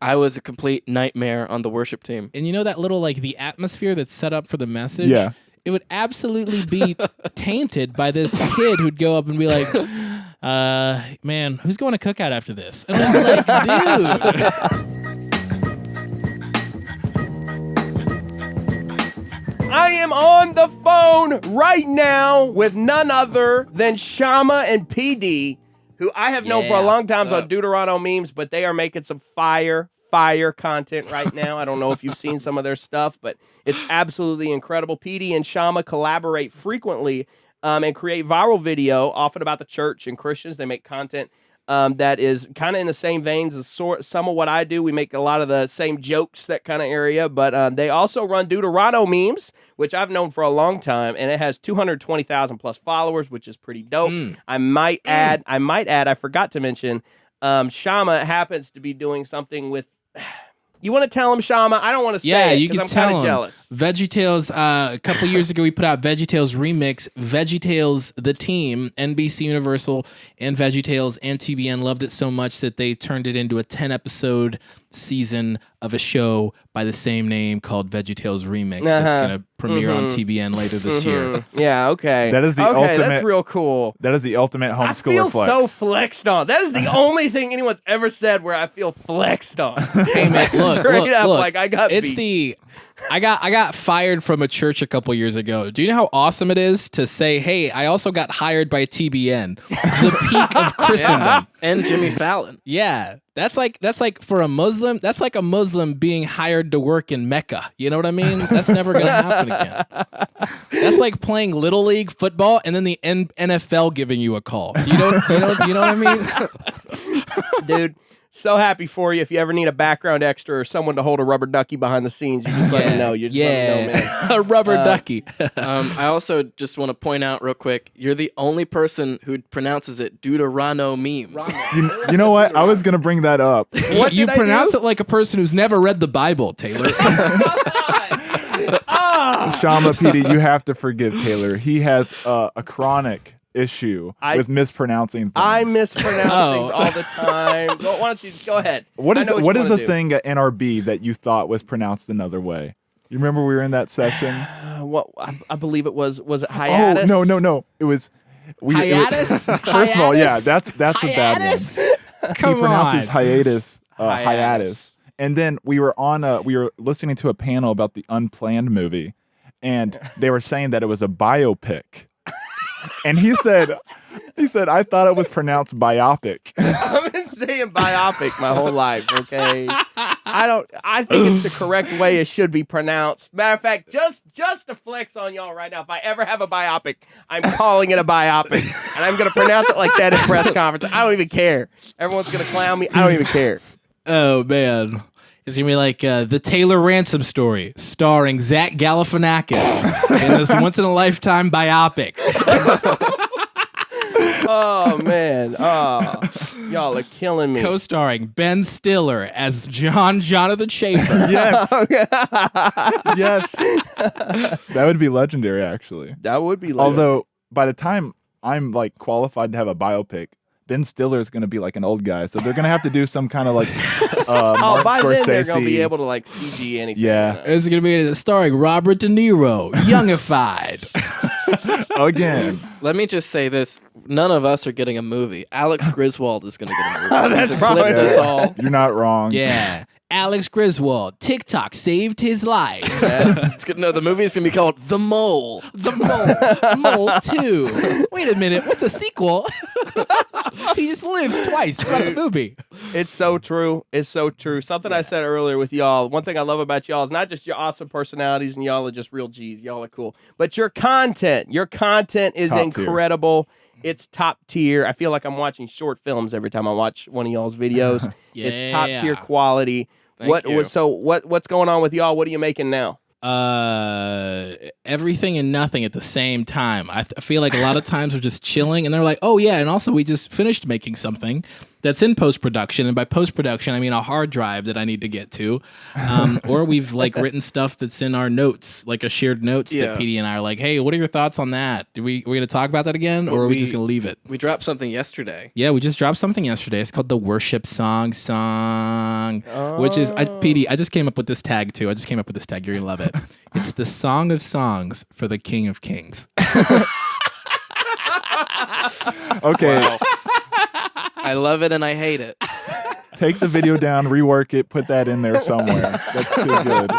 I was a complete nightmare on the worship team. And you know that little like the atmosphere that's set up for the message? Yeah. It would absolutely be tainted by this kid who'd go up and be like, man, who's going to cookout after this? And I'd be like, dude. I am on the phone right now with none other than Shama and PD, who I have known for a long time on Deuteronomy memes, but they are making some fire content right now. I don't know if you've seen some of their stuff, but it's absolutely incredible. PD and Shama collaborate frequently and create viral video, often about the church and Christians. They make content that is kind of in the same veins as some of what I do. We make a lot of the same jokes, that kind of area, but they also run Deuteronomy memes, which I've known for a long time, and it has 220,000 plus followers, which is pretty dope. I might add, I forgot to mention, Shama happens to be doing something with. You want to tell him, Shama? I don't want to say it because I'm kind of jealous. VeggieTales, a couple years ago, we put out VeggieTales Remix. VeggieTales, the team, NBC Universal, and VeggieTales and TBN loved it so much that they turned it into a 10-episode season of a show by the same name called VeggieTales Remix. That's going to premiere on TBN later this year. Yeah, okay. That is the ultimate. That's real cool. That is the ultimate homeschooler I feel flex. so flexed on. That is the only thing anyone's ever said where I feel flexed on. Hey man, look, like I got beat. I got fired from a church a couple years ago. Do you know how awesome it is to say, "Hey, I also got hired by TBN," the peak of Christendom, and Jimmy Fallon. Yeah, that's like for a Muslim. That's like a Muslim being hired to work in Mecca. You know what I mean? That's never gonna happen again. That's like playing Little League football and then the NFL giving you a call. Do you know what I mean? Dude. So happy for you. If you ever need a background extra or someone to hold a rubber ducky behind the scenes, you just let me know. You just let me know, man. A rubber ducky. I also just want to point out real quick, you're the only person who pronounces it Deuteronomy memes. You know what? I was going to bring that up. You pronounce it like a person who's never read the Bible, Taylor. Shama, PD, you have to forgive Taylor. He has a chronic issue with mispronouncing things. I mispronounce things all the time. Why don't you go ahead? What is a thing at NRB that you thought was pronounced another way? You remember we were in that section? What I believe it was it hiatus? Oh, no. It was hiatus? First of all, yeah, that's a bad one. Come he pronounces hiatus. And then we were listening to a panel about the Unplanned movie, and they were saying that it was a biopic. And he said, I thought it was pronounced biopic. I've been saying biopic my whole life, okay? I think it's the correct way it should be pronounced. Matter of fact, just to flex on y'all right now, if I ever have a biopic, I'm calling it a biopic. And I'm going to pronounce it like that in press conference. I don't even care. Everyone's going to clown me. I don't even care. Oh, man. It's going to be like the Taylor Ransom story, starring Zach Galifianakis in this once-in-a-lifetime biopic. Oh, man. Oh, y'all are killing me. Co-starring Ben Stiller as Johnathan Schaefer. Yes. Yes. That would be legendary, actually. That would be legendary. Although, by the time I'm, like, qualified to have a biopic, Ben Stiller is going to be like an old guy, so they're going to have to do some kind of like Martin by Scorsese. then they're going to be able to like CG anything. Yeah. It's going to be starring Robert De Niro, youngified. Again. Let me just say this. None of us are getting a movie. Alex Griswold is going to get a movie. That's probably us all. You're not wrong. Yeah. Alex Griswold, TikTok saved his life. It's good. No, the movie's going to be called The Mole. The Mole 2. Wait a minute, what's a sequel? He just lives twice throughout the movie. It's so true. It's so true. Something I said earlier with y'all, one thing I love about y'all is not just your awesome personalities and y'all are just real G's. Y'all are cool. But your content. Your content is incredible. It's top tier. I feel like I'm watching short films every time I watch one of y'all's videos. It's top tier quality. What's going on with y'all? What are you making now? Everything and nothing at the same time. I feel like a lot of times we're just chilling and they're like, oh yeah, and also we just finished making something. that's in post-production. And by post-production, I mean a hard drive that I need to get to. Or we've like written stuff that's in our notes, like a shared notes that PD and I are like, hey, what are your thoughts on that? Are we going to talk about that again? Or are we just going to leave it? We dropped something yesterday. Yeah, we just dropped something yesterday. It's called the Worship Song, which is, PD, I just came up with this tag too. You're going to love it. It's the Song of Songs for the King of Kings. Okay. Wow. I love it and I hate it. Take the video down, rework it, put that in there somewhere. That's too good.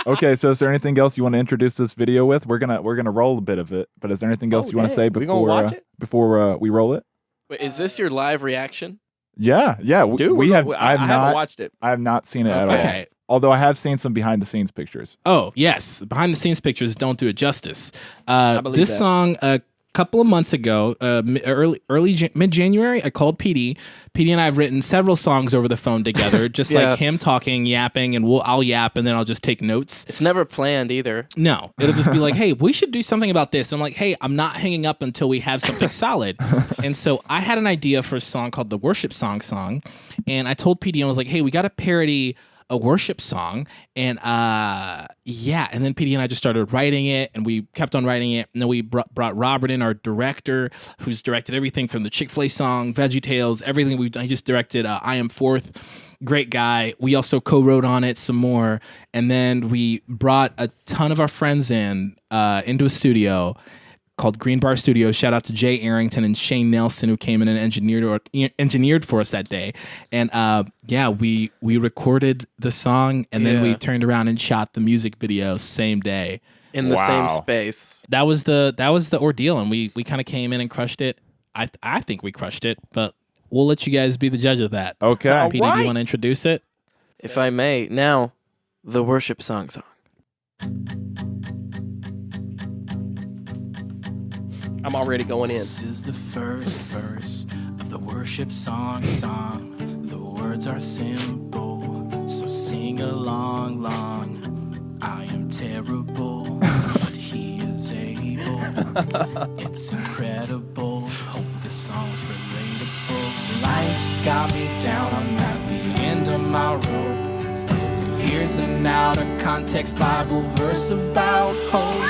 Okay, so is there anything else you want to introduce this video with? We're gonna roll a bit of it, but is there anything else you want to say We gonna watch it? before we roll it? Wait, is this your live reaction? Yeah. Dude, I haven't watched it. I have not seen it at all. Okay. Although I have seen some behind the scenes pictures. Oh, yes. Behind the scenes pictures don't do it justice. believe This that. song, a couple of months ago, mid-January, I called PD. PD and I have written several songs over the phone together, just like him talking, yapping, and I'll yap, and then I'll just take notes. It's never planned either. No, it'll just be like, hey, we should do something about this. And I'm like, hey, I'm not hanging up until we have something solid. And so I had an idea for a song called the Worship Song. And I told PD, I was like, hey, we got to parody a worship song. And and then PD and I just started writing it, and we kept on writing it. And then we brought Robert in, our director, who's directed everything from the Chick-fil-A song, VeggieTales, everything we've done. He just directed I Am Fourth. Great guy. We also co-wrote on it some more. And then we brought a ton of our friends into a studio called Green Bar Studios. Shout out to Jay Arrington and Shane Nelson, who came in and engineered for us that day. And we recorded the song, and then we turned around and shot the music video same day in the same space. That was the ordeal, and we kind of came in and crushed it. I think we crushed it, but we'll let you guys be the judge of that. Okay. PD, do you want to introduce it? If I may, now the Worship Song. I'm already going in. This is the first verse of the worship song. The words are simple, so sing along long. I am terrible, but he is able. It's incredible, hope this song's relatable. Life's got me down, I'm at the end of my rope. Here's an out of context Bible verse about hope.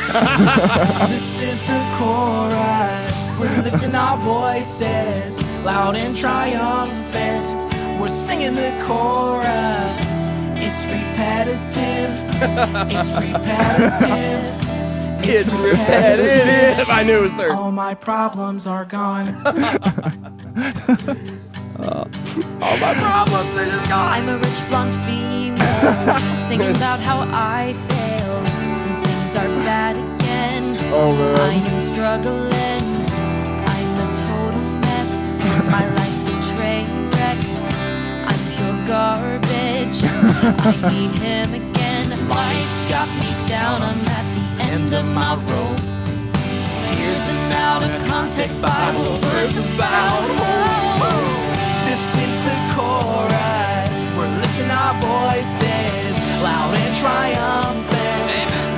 This is the chorus. We're lifting our voices loud and triumphant. We're singing the chorus. It's repetitive. It's repetitive. It's repetitive. I knew it was third. All my problems are gone. All my problems are just gone. I'm a rich blonde female singing about how I fail when things are bad again. Oh, man. I am struggling. I'm a total mess. My life's a train wreck. I'm pure garbage. I need him again. Life's got me down. I'm at the end of my rope. Here's an out of context Bible verse about hope. This is the chorus. We're lifting our voices loud and triumphant.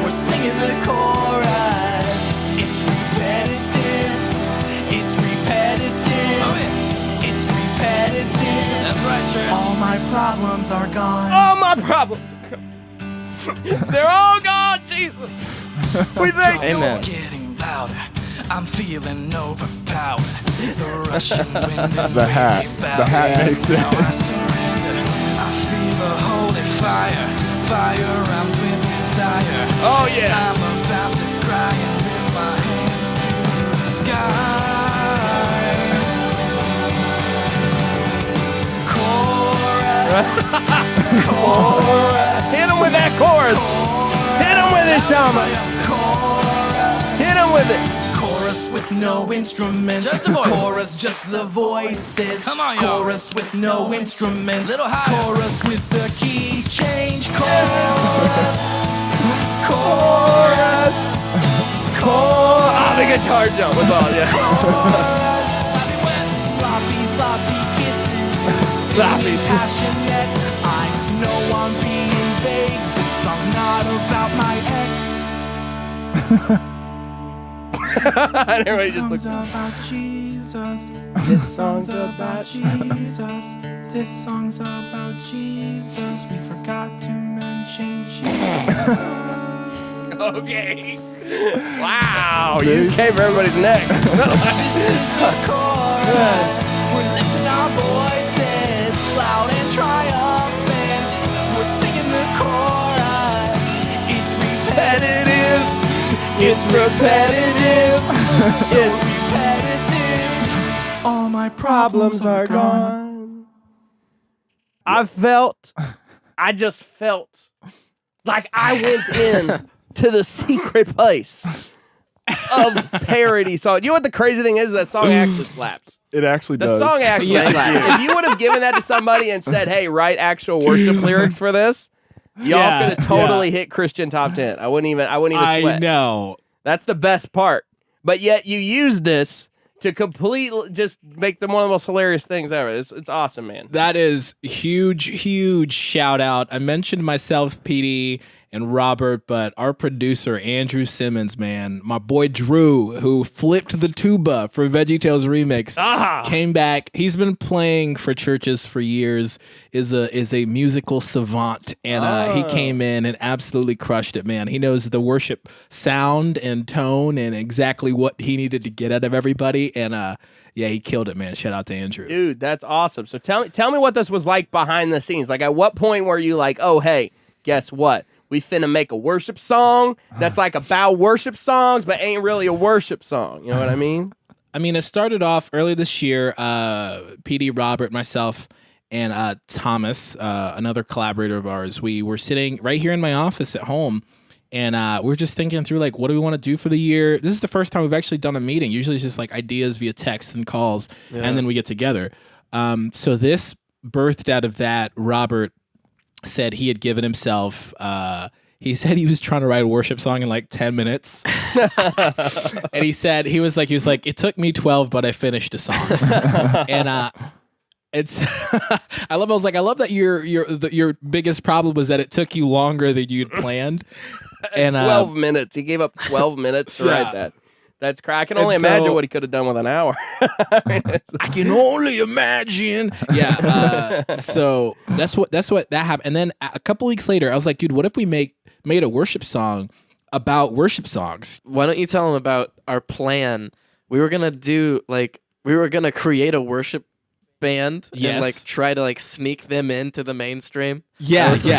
We're singing the chorus. It's repetitive. It's repetitive. It's repetitive. That's right, church. All my problems are gone. All my problems are gone. They're all gone, Jesus. We thank you. Amen. Getting louder. I'm feeling overpowered. The rushing wind and The hat. The hat makes it. Now I surrender. I feel a holy fire. Fire rounds with desire. Oh, yeah. I'm about to cry and lift my hands to the sky. Chorus. Chorus. Hit him with that chorus. Hit him with it, Shama. Chorus. Hit him with it. Chorus with no instruments. Just the voice. Chorus, just the voices. Come on, y'all. Chorus with no instruments. Little higher. Chorus with the key change. Chorus. Chorus. Chorus. Ah, the guitar jump was all, yeah. Chorus. Sloppy, sloppy kisses. Sloppy. Singing passionate. I know I'm being vague. This song not about my ex. And everybody This just song's looked. about Jesus. This song's about Jesus. This song's about Jesus. We forgot to mention Jesus. Okay. Wow. You just came for everybody's necks. This is the chorus. We're lifting our voices loud and triumphant. We're singing the chorus. It's repetitive. It's repetitive. So repetitive. All my problems are gone. I just felt like I went in to the secret place of parody song. You know what the crazy thing is? That song actually slaps. It actually The does. song actually slaps. If you would have given that to somebody and said, hey, write actual worship lyrics for this, y'all could have totally hit Christian top 10. I wouldn't even sweat. I know. That's the best part. But yet you use this to completely just make them one of the most hilarious things ever. It's awesome, man. That is huge shout out. I mentioned myself, PD, and Robert, but our producer, Andrew Simmons, man, my boy Drew, who flipped the tuba for VeggieTales Remix, came back. He's been playing for churches for years, is a musical savant, and he came in and absolutely crushed it, man. He knows the worship sound and tone and exactly what he needed to get out of everybody, and yeah, he killed it, man. Shout out to Andrew. Dude, that's awesome. So tell me what this was like behind the scenes. Like, at what point were you like, oh, hey, guess what? We finna make a worship song that's like about worship songs, but ain't really a worship song. You know what I mean? I mean, it started off early this year. PD, Robert, myself, and Thomas, another collaborator of ours, we were sitting right here in my office at home, and we're just thinking through, like, what do we want to do for the year? This is the first time we've actually done a meeting. Usually it's just like ideas via text and calls, and then we get together. So this birthed out of that. Robert said he had given himself he said he was trying to write a worship song in like 10 minutes. And he was like it took me 12, but I finished a song. And it's I love that your biggest problem was that it took you longer than you'd planned. And 12 minutes. He gave up 12 minutes to write that. That's crazy. I can only imagine what he could have done with an hour. I can only imagine. Yeah. So that's what that happened. And then a couple weeks later, I was like, dude, what if we made a worship song about worship songs? Why don't you tell them about our plan? We were gonna create a worship band and like try to like sneak them into the mainstream. Yeah. We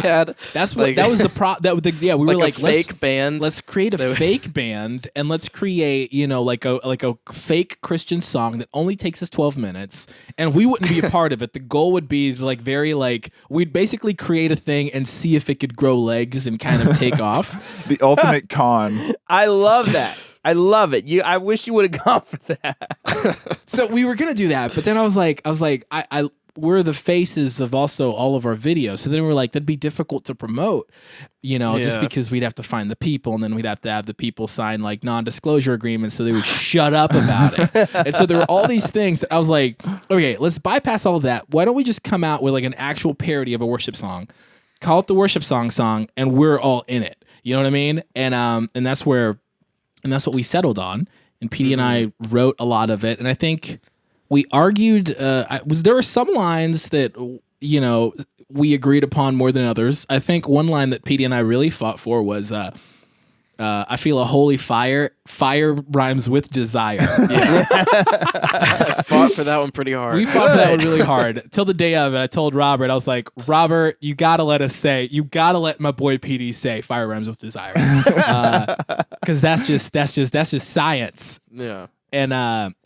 had. That's what that was the we were like fake band. Let's create a fake band and let's create, like a fake Christian song that only takes us 12 minutes, and we wouldn't be a part of it. The goal would be we'd basically create a thing and see if it could grow legs and kind of take off. The ultimate con. I love that. I love it. I wish you would have gone for that. So we were gonna do that, but then I was like, we're the faces of also all of our videos. So then we're like, that'd be difficult to promote, just because we'd have to find the people, and then we'd have to have the people sign like non-disclosure agreements so they would shut up about it. And so there were all these things that I was like, okay, let's bypass all of that. Why don't we just come out with like an actual parody of a worship song, call it the worship song, and we're all in it. You know what I mean? And that's what we settled on. And PD and I wrote a lot of it. And I think we argued, there were some lines that, we agreed upon more than others. I think one line that PD and I really fought for was, I feel a holy fire. Fire rhymes with desire. Yeah. I fought for that one pretty hard. We fought for that one really hard. Till the day of it, I told Robert, I was like, Robert, you gotta let my boy PD say fire rhymes with desire. Cause that's just science. Yeah. And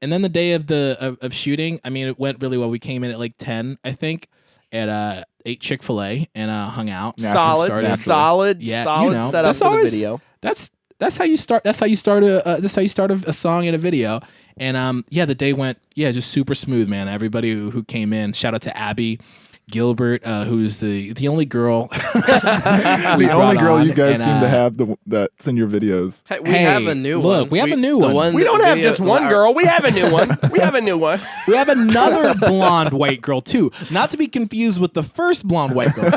then the day of shooting, I mean, it went really well. We came in at like 10, I think, at ate Chick-fil-A and hung out. Solid setup for the video. That's how you start. That's how you start a song in a video. And the day went just super smooth, man. Everybody who came in, shout out to Abby Gilbert, who's the only girl. The only girl you guys seem to have that's in your videos. Hey, we have a new one. We have a new one. We don't have just one girl. We have a new one. We have a new one. We have another blonde white girl too. Not to be confused with the first blonde white girl.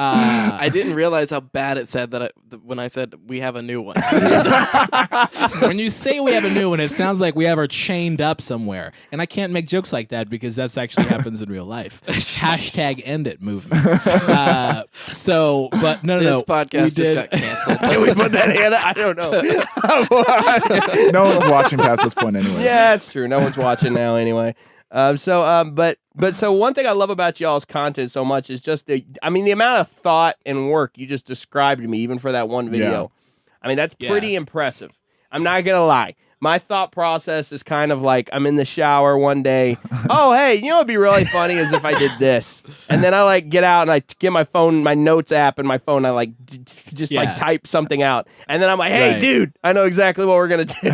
I didn't realize how bad it said that when I said we have a new one. When you say we have a new one, it sounds like we have her chained up somewhere. And I can't make jokes like that because that's actually happens in real life. Hashtag end it movement. But no. This podcast just got canceled. Can we put that in? I don't know. No one's watching past this point anyway. Yeah, that's true. No one's watching now anyway. So one thing I love about y'all's content so much is just the amount of thought and work you just described to me, even for that one video. Yeah. I mean, that's pretty impressive. I'm not gonna lie. My thought process is kind of like I'm in the shower one day. Oh, hey, you know what'd be really funny is if I did this. And then I like get out and I get my phone, my notes app and my phone. I like like type something out. And then I'm like, hey, dude, I know exactly what we're going to do.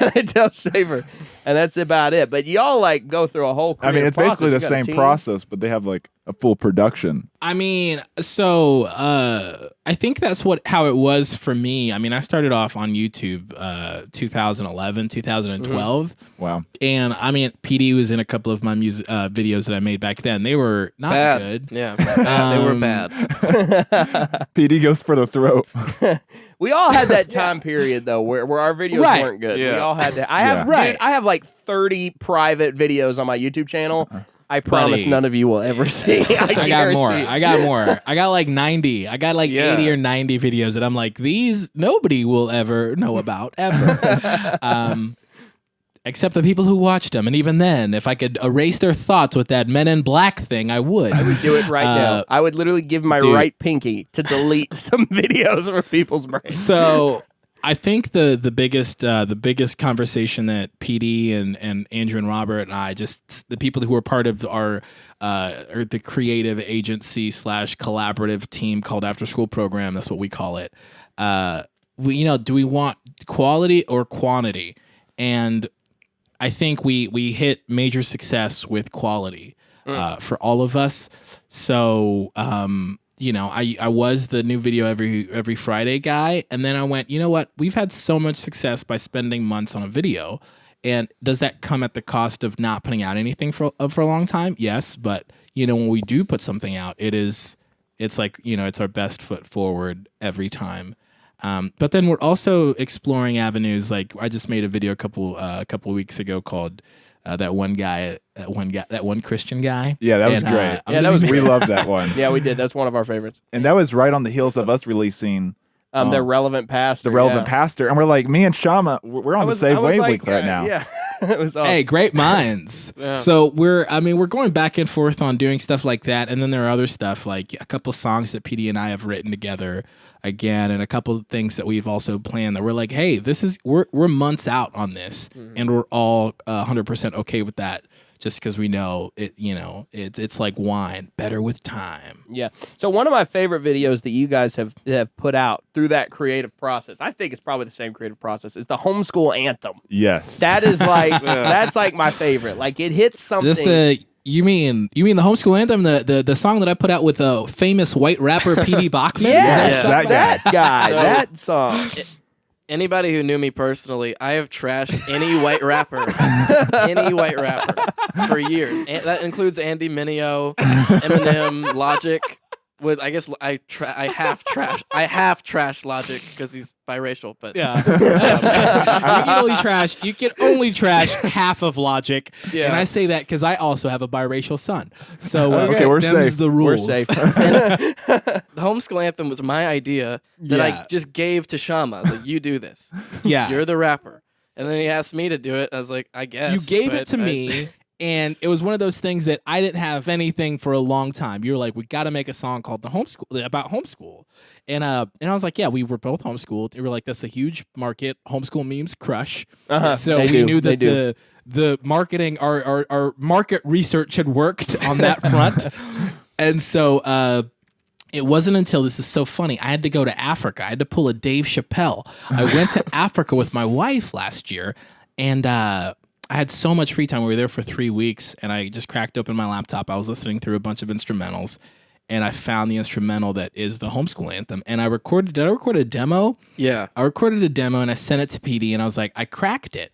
And I tell Schaefer. And that's about it. But y'all like go through a whole it's basically the same process, but they have like a full production. I mean, so I think that's how it was for me. I mean, I started off on YouTube 2011, 2012. Mm-hmm. Wow. And I mean, PD was in a couple of my music videos that I made back then. They were not bad. good. Yeah, they were bad. PD goes for the throat. We all had that time period though, where our videos weren't good. Yeah. We all had that. I have like 30 private videos on my YouTube channel. I promise none of you will ever see. I got more. I got like 90. I got like 80 or 90 videos that I'm like, these nobody will ever know about ever. Except the people who watched them. And even then, if I could erase their thoughts with that Men in Black thing, I would. I would do it right now. I would literally give my right pinky to delete some videos from people's brains. So I think the biggest conversation that PD and Andrew and Robert and I, just the people who were part of our or the creative agency / collaborative team called After School Program, that's what we call it. Do we want quality or quantity? And I think we hit major success with quality for all of us. So I was the new video every Friday guy, and then I went, you know what? We've had so much success by spending months on a video, and does that come at the cost of not putting out anything for a long time? Yes, but when we do put something out, it's like it's our best foot forward every time. But then we're also exploring avenues. Like I just made a video a couple weeks ago called that one Christian guy. Yeah, that was great. We loved that one. Yeah, we did. That's one of our favorites. And that was right on the heels of us releasing the relevant pastor. And we're like, me and Shama, we're on the same wavelength right now. Yeah, it was awesome. Hey, great minds. Yeah. So we're going back and forth on doing stuff like that, and then there are other stuff like a couple songs that PD and I have written together again, and a couple of things that we've also planned that we're like, hey, we're months out on this, and we're all 100% okay with that. Just because we know it, it's like wine, better with time. Yeah. So one of my favorite videos that you guys have put out through that creative process, I think it's probably the same creative process, is the Homeschool anthem. Yes. That is like that's like my favorite. Like it hits something. You mean the Homeschool anthem, the song that I put out with a famous white rapper PD Bachman? Yes, that guy, So, that song. Anybody who knew me personally, I have trashed any white rapper, for years. And that includes Andy Mineo, Eminem, Logic. I guess I half trashed Logic because he's biracial, but yeah, you can only trash half of Logic, and I say that because I also have a biracial son. So okay, we're safe. The rules. We're safe. The Homeschool anthem was my idea that I just gave to Shama. I was like, you do this. Yeah, you're the rapper, and then he asked me to do it. I was like, I guess you gave it to me. And it was one of those things that I didn't have anything for a long time. You were like, we got to make a song called about homeschool. And I was like, yeah, we were both homeschooled. We were like, that's a huge market. Homeschool memes crush. So we knew that the marketing, our market research had worked on that front. And so it wasn't until, this is so funny, I had to go to Africa. I had to pull a Dave Chappelle. I went to Africa with my wife last year, and I had so much free time. We were there for 3 weeks, and I just cracked open my laptop. I was listening through a bunch of instrumentals, and I found the instrumental that is the Homeschool anthem. And I recorded. Did I record a demo? Yeah, I recorded a demo, and I sent it to PD, and I was like, I cracked it.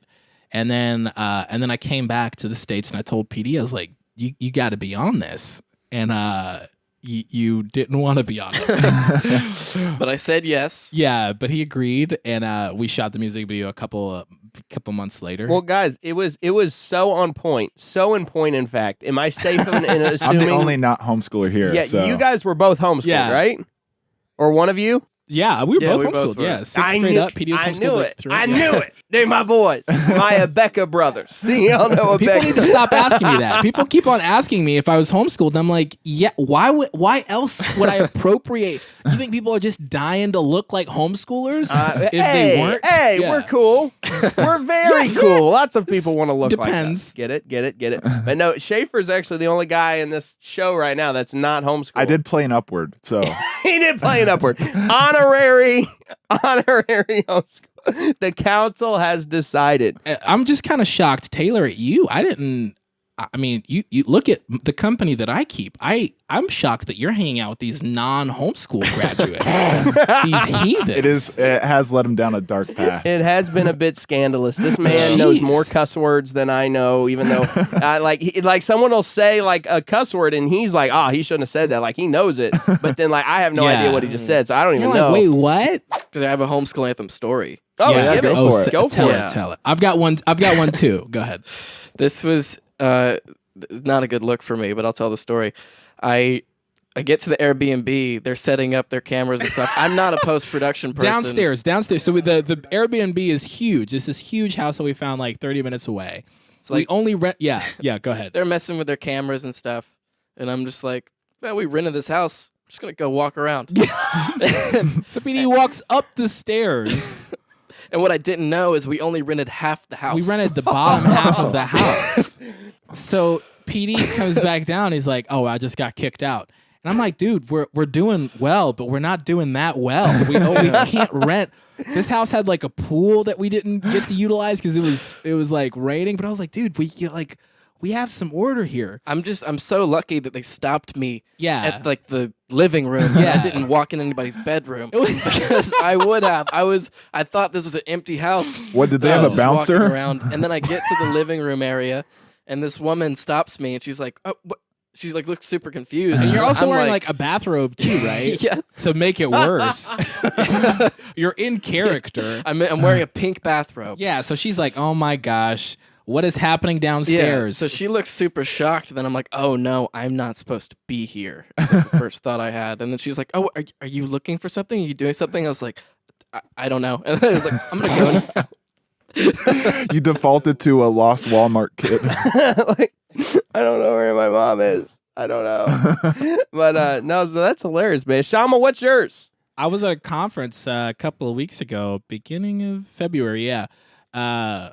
And then I came back to the States, and I told PD, I was like, you got to be on this. And you didn't want to be on it. But I said yes. Yeah, but he agreed, and we shot the music video a couple months later. Well, guys, it was so on point, so in point. In fact, am I safe in assuming I'm the only not homeschooler here. Yeah, so. you guys were both homeschooled, right? Or one of you? Yeah, we were both homeschooled. were. Yeah, 6th grade up. PD was I homeschooled. knew like, it. through. I knew it. They're my boys, my Abeka brothers. See, y'all know People Abeka. need to stop asking me that. People keep on asking me if I was homeschooled. And I'm like, yeah. Why else would I appropriate? You think people are just dying to look like homeschoolers if they weren't? Hey, Yeah. we're cool. We're very cool. Lots of people want to look Depends. like us. Get it. But no, Schaefer's actually the only guy in this show right now that's not homeschooled. I did play an Upward, so He did play an Upward. Honorary homeschool. The council has decided. I'm just kind of shocked, Taylor. I mean, you look at the company that I keep. I'm shocked that you're hanging out with these non-homeschool graduates, these heathens. it has led him down a dark path. It has been a bit scandalous. This man knows more cuss words than I know, even though like someone will say like a cuss word and he's like, oh, he shouldn't have said that. Like he knows it, but then like I have no idea what he just said, so I don't even know. Wait, what? Did I have a homeschool anthem story? Oh, Yeah, give go it. for it. Go for Tell it. it. Tell it. I've got one too. Go ahead. This was not a good look for me, but I'll tell the story. I get to the Airbnb. They're setting up their cameras and stuff. I'm not a post-production person. Downstairs. So the Airbnb is huge. It's this huge house that we found like 30 minutes away. It's like we only rent. Yeah. Go ahead. they're messing with their cameras and stuff, and I'm just like, well, we rented this house. I'm just gonna go walk around. So PD walks up the stairs. And what I didn't know is we only rented half the house. We rented the bottom half of the house. So PD comes back down. He's like, "Oh, I just got kicked out." And I'm like, "Dude, we're doing well, but we're not doing that well. We can't rent." This house had like a pool that we didn't get to utilize because it was like raining. But I was like, "Dude, we have some order here." I'm so lucky that they stopped me Yeah. at like the living room. Yeah. I didn't walk in anybody's bedroom because I would have. I thought this was an empty house. What, did they I have was a just walking bouncer? around, and then I get to the living room area, and this woman stops me, and she's like, "Oh, what?" She like looks super confused. And you're also I'm wearing like a bathrobe too, right? Yes. To make it worse. You're in character. I'm wearing a pink bathrobe. Yeah, so she's like, "Oh my gosh, what is happening downstairs?" So she looks super shocked. Then I'm like, oh no, I'm not supposed to be here. That's like the first thought I had. And then she's like, oh, are you looking for something? Are you doing something? I was like, I don't know. And then I was like, I'm going to go now. You defaulted to a lost Walmart kid. Like, I don't know where my mom is. I don't know. But no, so that's hilarious, man. Shama, what's yours? I was at a conference a couple of weeks ago, beginning of February, yeah. I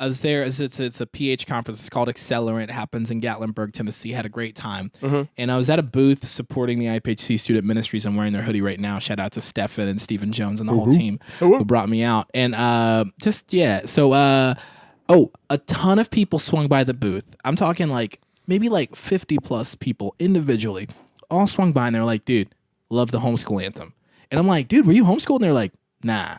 was there. It's a PH conference. It's called Accelerant. It happens in Gatlinburg, Tennessee. Had a great time. Mm-hmm. And I was at a booth supporting the IPHC Student Ministries. I'm wearing their hoodie right now. Shout out to Stefan and Stephen Jones and the whole team who brought me out. And a ton of people swung by the booth. I'm talking like maybe like 50 plus people individually all swung by, and they're like, dude, love the homeschool anthem. And I'm like, dude, were you homeschooled? And they're like, nah.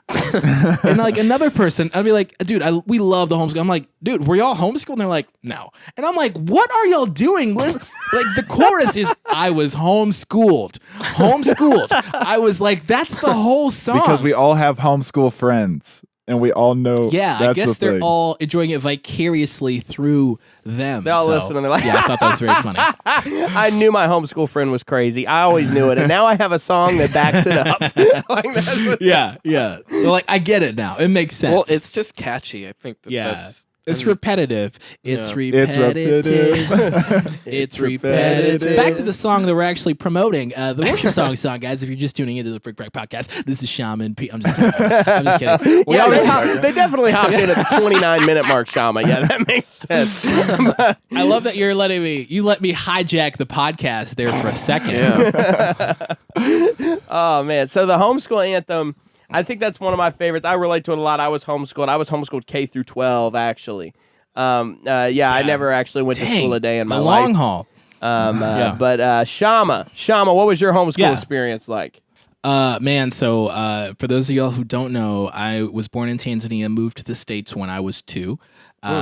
And like another person, I'd be like, dude, we love the homeschool. I'm like, dude, were y'all homeschooled? And they're like, no. And I'm like, what are y'all doing? Like the chorus is, I was homeschooled. I was like, that's the whole song. Because we all have homeschool friends. And we all know. Yeah, that's I guess the they're thing. all enjoying it vicariously through them. They all listen and they're like, yeah, I thought that was very funny. I knew my homeschool friend was crazy. I always knew it. And now I have a song that backs it up. Like, that's what- Yeah. They're like, I get it now. It makes sense. Well, it's just catchy. I think that's... It's repetitive. It's Yeah. repetitive. It's repetitive. repetitive. Back to the song that we're actually promoting, the worship song, guys. If you're just tuning into the Frick Frack podcast, this is Shama and Pete. I'm just kidding. Yeah, they definitely hopped in at the 29-minute mark, Shama. Yeah, that makes sense. I love that you let me hijack the podcast there for a second. Yeah. Oh, man. So the homeschool anthem, I think that's one of my favorites. I relate to it a lot. I was homeschooled K through 12, actually. I never actually went to school a day in my the life. long haul. But Shama, what was your homeschool experience like? So for those of y'all who don't know, I was born in Tanzania, moved to the States when I was 2.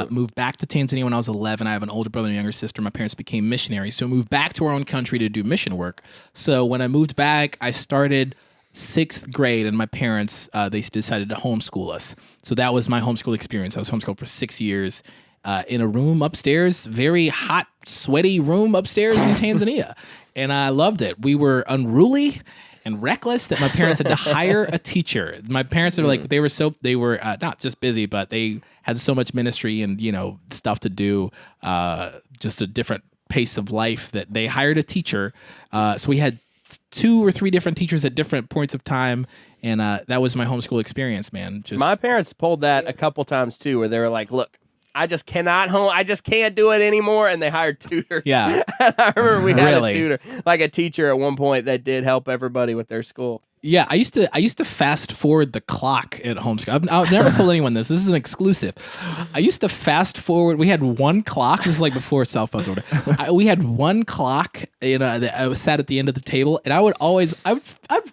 Moved back to Tanzania when I was 11. I have an older brother and a younger sister. My parents became missionaries, so moved back to our own country to do mission work. So when I moved back, I started 6th grade, and my parents, they decided to homeschool us. So that was my homeschool experience. I was homeschooled for 6 years in a room upstairs, very hot, sweaty room upstairs in Tanzania. And I loved it. We were unruly and reckless that my parents had to hire a teacher. My parents are like, they were not just busy, but they had so much ministry and, stuff to do, just a different pace of life that they hired a teacher. So we had 2 or 3 different teachers at different points of time. And that was my homeschool experience, man. My parents pulled that a couple times too, where they were like, look, I just can't do it anymore. And they hired tutors. Yeah. And I remember we had a tutor, like a teacher at one point that did help everybody with their school. Yeah, I used to fast forward the clock at homeschool. I've never told anyone this. This is an exclusive. I used to fast forward. We had one clock. This is like before cell phones or whatever. We had one clock. That I was sat at the end of the table, and I'd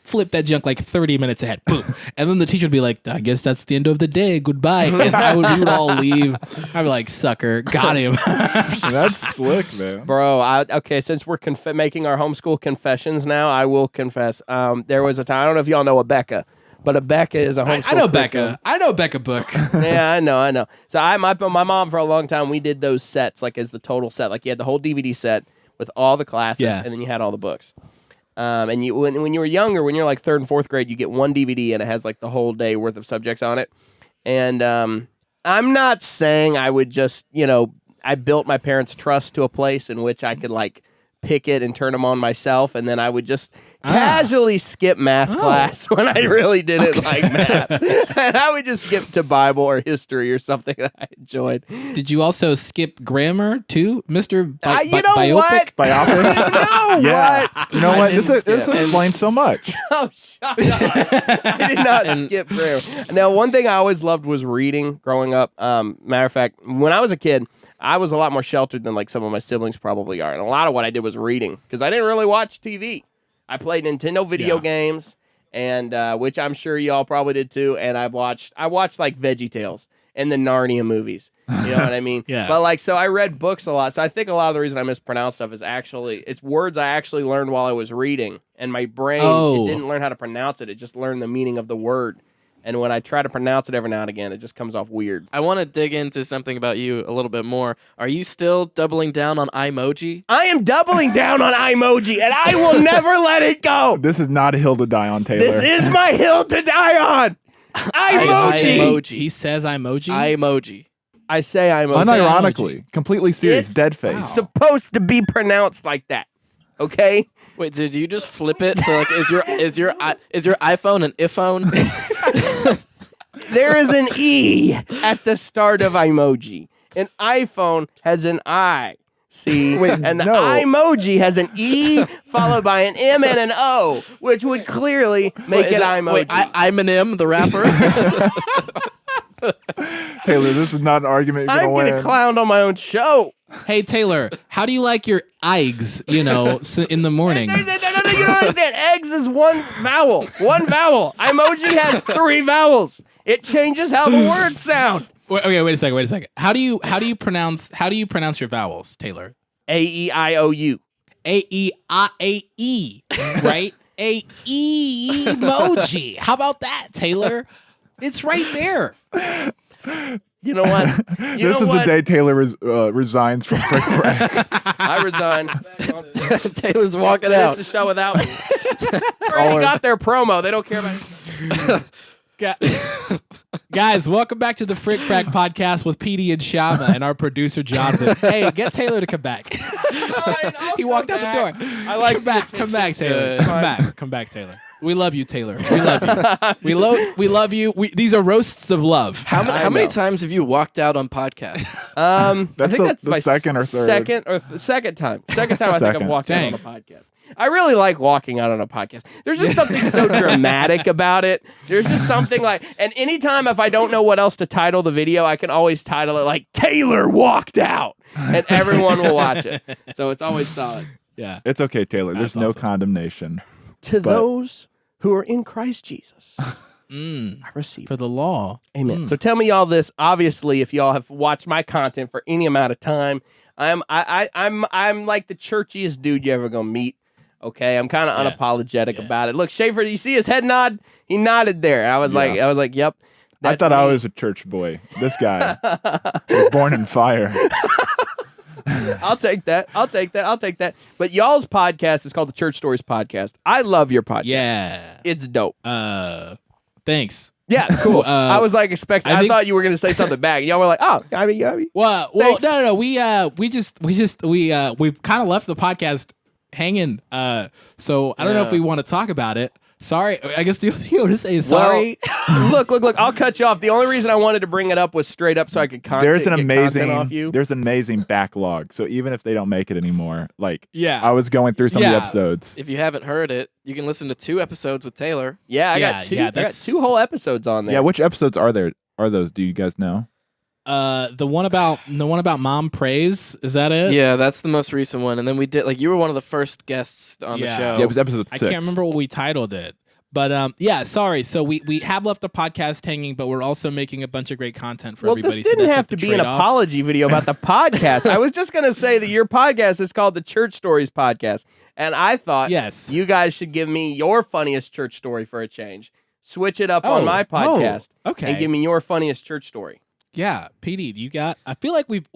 flip that junk like 30 minutes ahead. Boom, and then the teacher would be like, "I guess that's the end of the day. Goodbye." And we would all leave. I'd be like, "Sucker, got him." That's slick, man. Bro, okay, since we're making our homeschool confessions now, I will confess. There was a time, I don't know if y'all know Abeka, but Abeka is a homeschool. I know curriculum. Becca. I know Becca book. Yeah, I know. So my mom, for a long time, we did those sets, like as the total set. Like you had the whole DVD set with all the classes, and then you had all the books. And when you were younger, when you're like 3rd and 4th grade, you get one DVD, and it has like the whole day worth of subjects on it. And I'm not saying I would just, I built my parents' trust to a place in which I could like pick it and turn them on myself, and then I would just casually skip math class when I really didn't like math. And I would just skip to Bible or history or something that I enjoyed. Did you also skip grammar too, Mr. You know Biopic? Biopic? What? You know what? This explains so much. Oh, shut up. I did not skip grammar. Now, one thing I always loved was reading growing up. Matter of fact, when I was a kid, I was a lot more sheltered than like some of my siblings probably are. And a lot of what I did was reading because I didn't really watch TV. I played Nintendo video games, and which I'm sure y'all probably did too. And I watched like VeggieTales and the Narnia movies. You know what I mean? Yeah. But so I read books a lot. So I think a lot of the reason I mispronounce stuff is it's words I actually learned while I was reading. And my brain, it didn't learn how to pronounce it. It just learned the meaning of the word. And when I try to pronounce it every now and again, it just comes off weird. I want to dig into something about you a little bit more. Are you still doubling down on iMoji? I am doubling down on iMoji, and I will never let it go. This is not a hill to die on, Taylor. This is my hill to die on. iMoji. He says emoji? iMoji. I say iMoji. Unironically, completely serious, It's dead face. It's supposed to be pronounced like that. Okay? Wait, did you just flip it? So like, is your iPhone an iPhone? There is an E at the start of iMoji. An iPhone has an I. See? Wait, and the no. iMoji has an E followed by an M and an O, which would clearly make it iMoji. Wait, I'm an M, the rapper. Taylor, this is not an argument you're I'm going to getting win. clowned on my own show. Hey, Taylor, how do you like your eggs, in the morning? No, you don't understand. Eggs is one vowel. One vowel. IMoji has 3 vowels. It changes how the words sound. Wait a second. How do you pronounce your vowels, Taylor? A-E-I-O-U. A-E-I-A-E, right? A-E emoji. How about that, Taylor? It's right there. You know what? This is the day Taylor resigns from Frick Frack. I resign. Taylor's walking Finish out. the show without me. Already got their promo. They don't care about it. Guys, welcome back to the Frick Frack podcast with PD and Shama and our producer Johnathan. Hey, get Taylor to come back. He walked out the door. I like Come back, Taylor. Come back, Taylor. We love you, Taylor. We love you. We love you. These are roasts of love. How many times have you walked out on podcasts? I That's think that's the my second or third. Second time. Second time I think Second. I've walked out Dang. on a podcast. I really like walking out on a podcast. There's just something so dramatic about it. There's just something like, and anytime if I don't know what else to title the video, I can always title it like Taylor walked out, and everyone will watch it. So it's always solid. Yeah. It's okay, Taylor. There's That's no awesome. condemnation. To those who are in Christ Jesus, I receive For the law. Amen. So tell me all this. Obviously, if y'all have watched my content for any amount of time, I'm like the churchiest dude you ever gonna meet. Okay, I'm kind of unapologetic about it. Look, Schaefer, do you see his head nod? He nodded there. I was like, yep. I thought I was a church boy. This guy was born in fire. I'll take that. But y'all's podcast is called the Church Stories Podcast. I love your podcast. Yeah. It's dope. Thankind Yeah, cool. I was like expecting. I thought you were gonna say something back. Y'all were like, "Oh, I mean." Well, Thanks. no. We kind of left the podcast hanging. So I don't know if we want to talk about it. Sorry, I guess you want to say sorry. Well, look. I'll cut you off. The only reason I wanted to bring it up was straight up so I could There's an content off you. There's an amazing backlog. So even if they don't make it anymore, like Yeah. I was going through some of the episodes. If you haven't heard it, you can listen to 2 episodes with Taylor. Yeah, I got 2 whole episodes on there. Yeah, which episodes are those? Do you guys know? The one about mom praise, is that it? Yeah, that's the most recent one. And then we did, like, you were one of the first guests on the show. Yeah, it was episode 6. I can't remember what we titled it. But sorry. So we have left the podcast hanging, but we're also making a bunch of great content for everybody. Well, this didn't have to be an apology video about the podcast. I was just going to say that your podcast is called the Church Stories Podcast. And I thought you guys should give me your funniest church story for a change. Switch it up on my podcast. Okay. And give me your funniest church story. Yeah, PD, you got. I feel like we've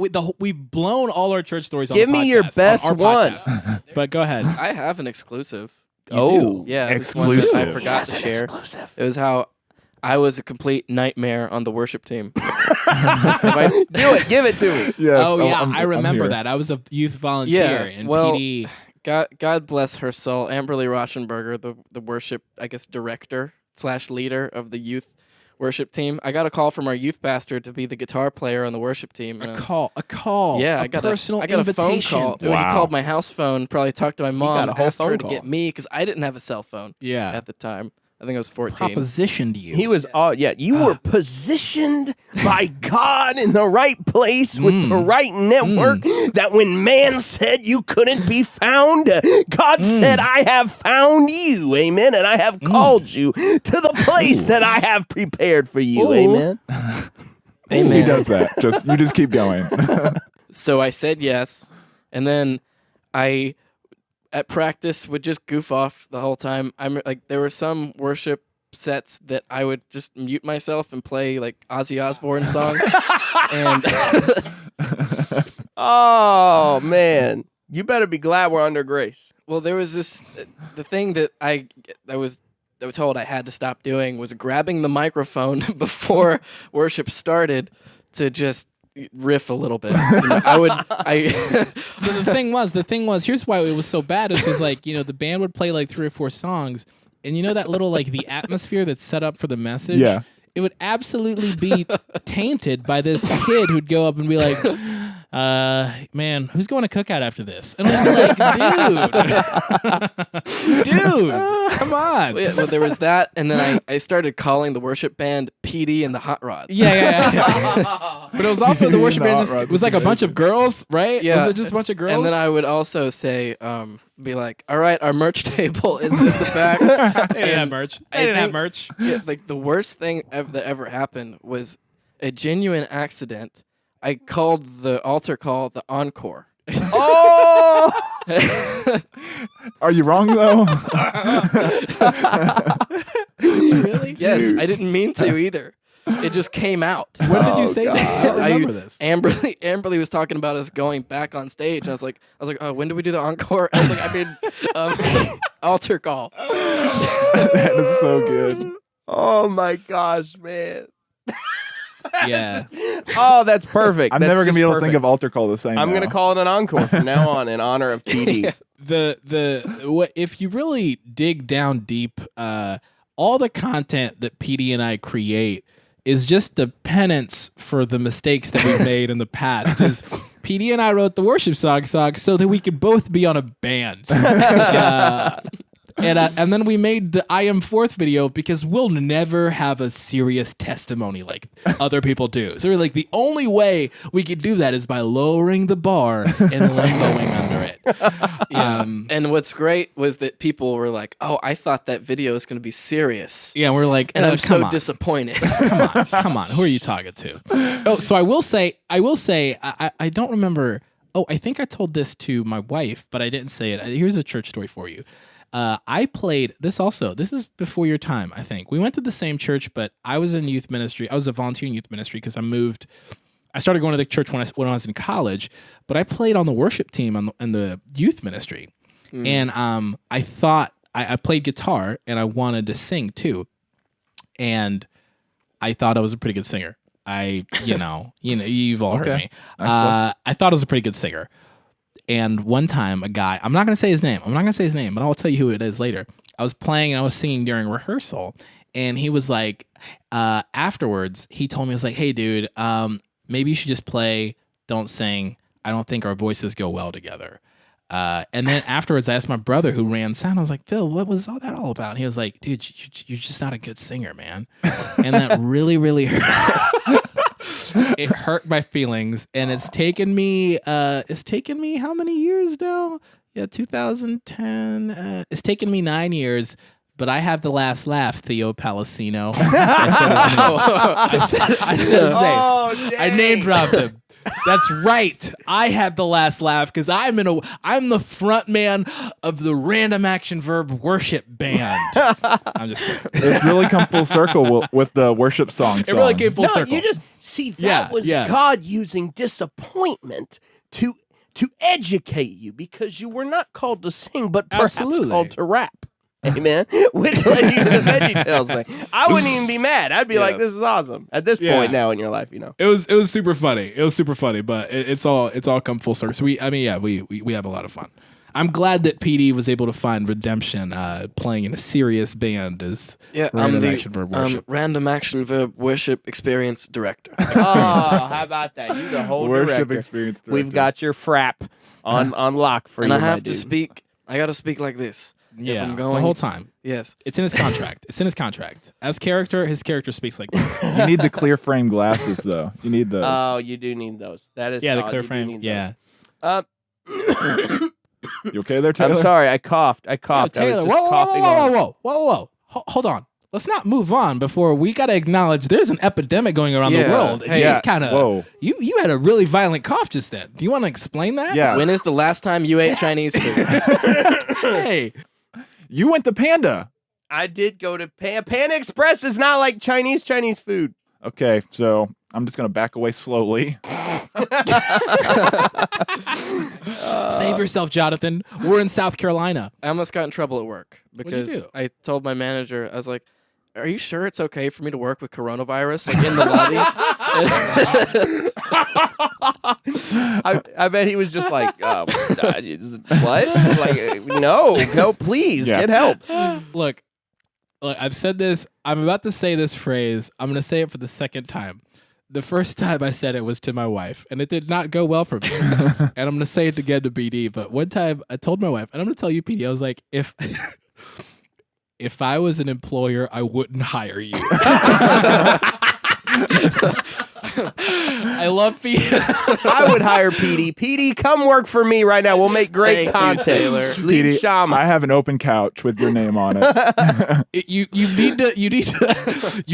blown all our church stories. Give on the podcast, me your best on our one. podcast. But go ahead. I have an exclusive. You do? Yeah, exclusive. This one I forgot to share. It was how I was a complete nightmare on the worship team. Do it. Give it to me. Yes. Oh yeah, I I'm remember here. that. I was a youth volunteer in well, PD. God bless her soul, Amberly Rauschenberger, the worship, I guess, director / leader of the youth worship team. I got a call from our youth pastor to be the guitar player on the worship team. A call. Yeah, I got personal I got invitation. a phone call. Wow. He called my house phone, probably talked to my mom, got a whole asked her phone to call. get me because I didn't have a cell phone at the time. I think I was 14. Propositioned you. He was you were positioned by God in the right place with the right network that when man said you couldn't be found, God said, I have found you, amen, and I have called you to the place that I have prepared for you, amen. Amen. He does that. You just keep going. So I said yes, and then I at practice would just goof off the whole time. I'm like, there were some worship sets that I would just mute myself and play like Ozzy Osbourne songs. And oh man, you better be glad we're under grace. well, there was the thing that I was told I had to stop doing was grabbing the microphone before worship started to just riff a little bit. So the thing was, here's why it was so bad. It was like, the band would play like 3 or 4 songs, and that little like the atmosphere that's set up for the message. Yeah. It would absolutely be tainted by this kid who'd go up and be like, man, who's going to cookout after this? And I'd be like, dude, come on. well, there was that, and then I started calling the worship band PD and the Hot Rods. Yeah. But it was also the worship band. It was like a bunch of girls, right? Yeah. Was it just a bunch of girls? And then I would also say, be like, all right, our merch table is in the back. They didn't have merch. They didn't have merch. Yeah, like the worst thing that ever happened was a genuine accident. I called the altar call the encore. Oh! Are you wrong though? Really? Yes, I didn't mean to either. It just came out. When did you say this? I don't remember this. Amberly was talking about us going back on stage. I was like, oh, when do we do the encore? I was like, altar call. That is so good. Oh my gosh, man. Yeah. Oh, that's perfect. I'm That's never gonna just be able to perfect. think of altar call the same. I'm gonna call it an encore from now on in honor of PD. If you really dig down deep, all the content that PD and I create is just the penance for the mistakes that we've made in the past. Is PD and I wrote the worship song so that we could both be on a band. And then we made the I Am Fourth video because we'll never have a serious testimony like other people do. So we're like, the only way we could do that is by lowering the bar and limboing under it. And what's great was that people were like, "Oh, I thought that video was going to be serious." Yeah, we're like, And I'm come so on. disappointed. Come on. Who are you talking to? Oh, so I will say, I don't remember. Oh, I think I told this to my wife, but I didn't say it. Here's a church story for you. I played this also. This is before your time, I think. We went to the same church, but I was in youth ministry. I was a volunteer in youth ministry because I started going to the church when I was in college, but I played on the worship team in the youth ministry. And I thought I played guitar and I wanted to sing too. And I thought I was a pretty good singer. You've all heard me. I thought I was a pretty good singer. And one time a guy, I'm not going to say his name, but I'll tell you who it is later. I was playing and I was singing during rehearsal. And he was like, afterwards, he told me, he was like, "Hey, dude, maybe you should just play, don't sing. I don't think our voices go well together." And then afterwards, I asked my brother who ran sound. I was like, "Phil, what was all that all about?" And he was like, "Dude, you're just not a good singer, man." And that really, really hurt. It hurt my feelings, and it's taken me how many years now? Yeah, 2010. It's taken me 9 years. But I have the last laugh, Theo Palacino. I said his name. Oh, dang. I name dropped him. That's right. I have the last laugh because I'm the front man of the Random Action Verb worship band. I'm just kidding. It's really come full circle with the worship song. It really came full circle. You just see that was God using disappointment to educate you because you were not called to sing, but perhaps called to rap. Amen. Which led you to the VeggieTales thing. I wouldn't even be mad. I'd be like, "This is awesome." At this point now in your life, It was super funny. It was super funny, but it's all come full circle. So we have a lot of fun. I'm glad that PD was able to find redemption playing in a serious band as Random Action Verb Worship. Random Action Verb Worship Experience Director. How about that? You the whole Worship director. Experience Director. We've got your frap on lock for And you, I have my to dude. speak. I got to speak like this. Yeah, if I'm going, the whole time. Yes. It's in his contract. As his character speaks like this. You need the clear frame glasses, though. You need those. Oh, you do need those. That is the solid. clear You do frame. need Yeah. those. You okay there, Taylor? I'm sorry. I coughed. I Taylor, was just coughing on. whoa. Hold on. Let's not move on before we got to acknowledge there's an epidemic going around the world. Hey, You just kind of, whoa. you had a really violent cough just then. Do you want to explain that? Yeah. When is the last time you ate Chinese food? Hey. You went to Panda. I did go to Panda Express is not like Chinese food. Okay, so I'm just going to back away slowly. Save yourself, Johnathan. We're in South Carolina. I almost got in trouble at work because do? I told my manager, I was like, "Are you sure it's okay for me to work with coronavirus like in the lobby?" I bet he was just like, what? Like, no, please get help. Look, I've said this. I'm about to say this phrase. I'm going to say it for the second time. The first time I said it was to my wife, and it did not go well for me. And I'm going to say it again to PD. But one time I told my wife, and I'm going to tell you, PD, I was like, if I was an employer, I wouldn't hire you. I love PD. I would hire PD. PD, come work for me right now. We'll make great Thank you, content. Taylor. Leave Petey, Shama. I have an open couch with your name on it. You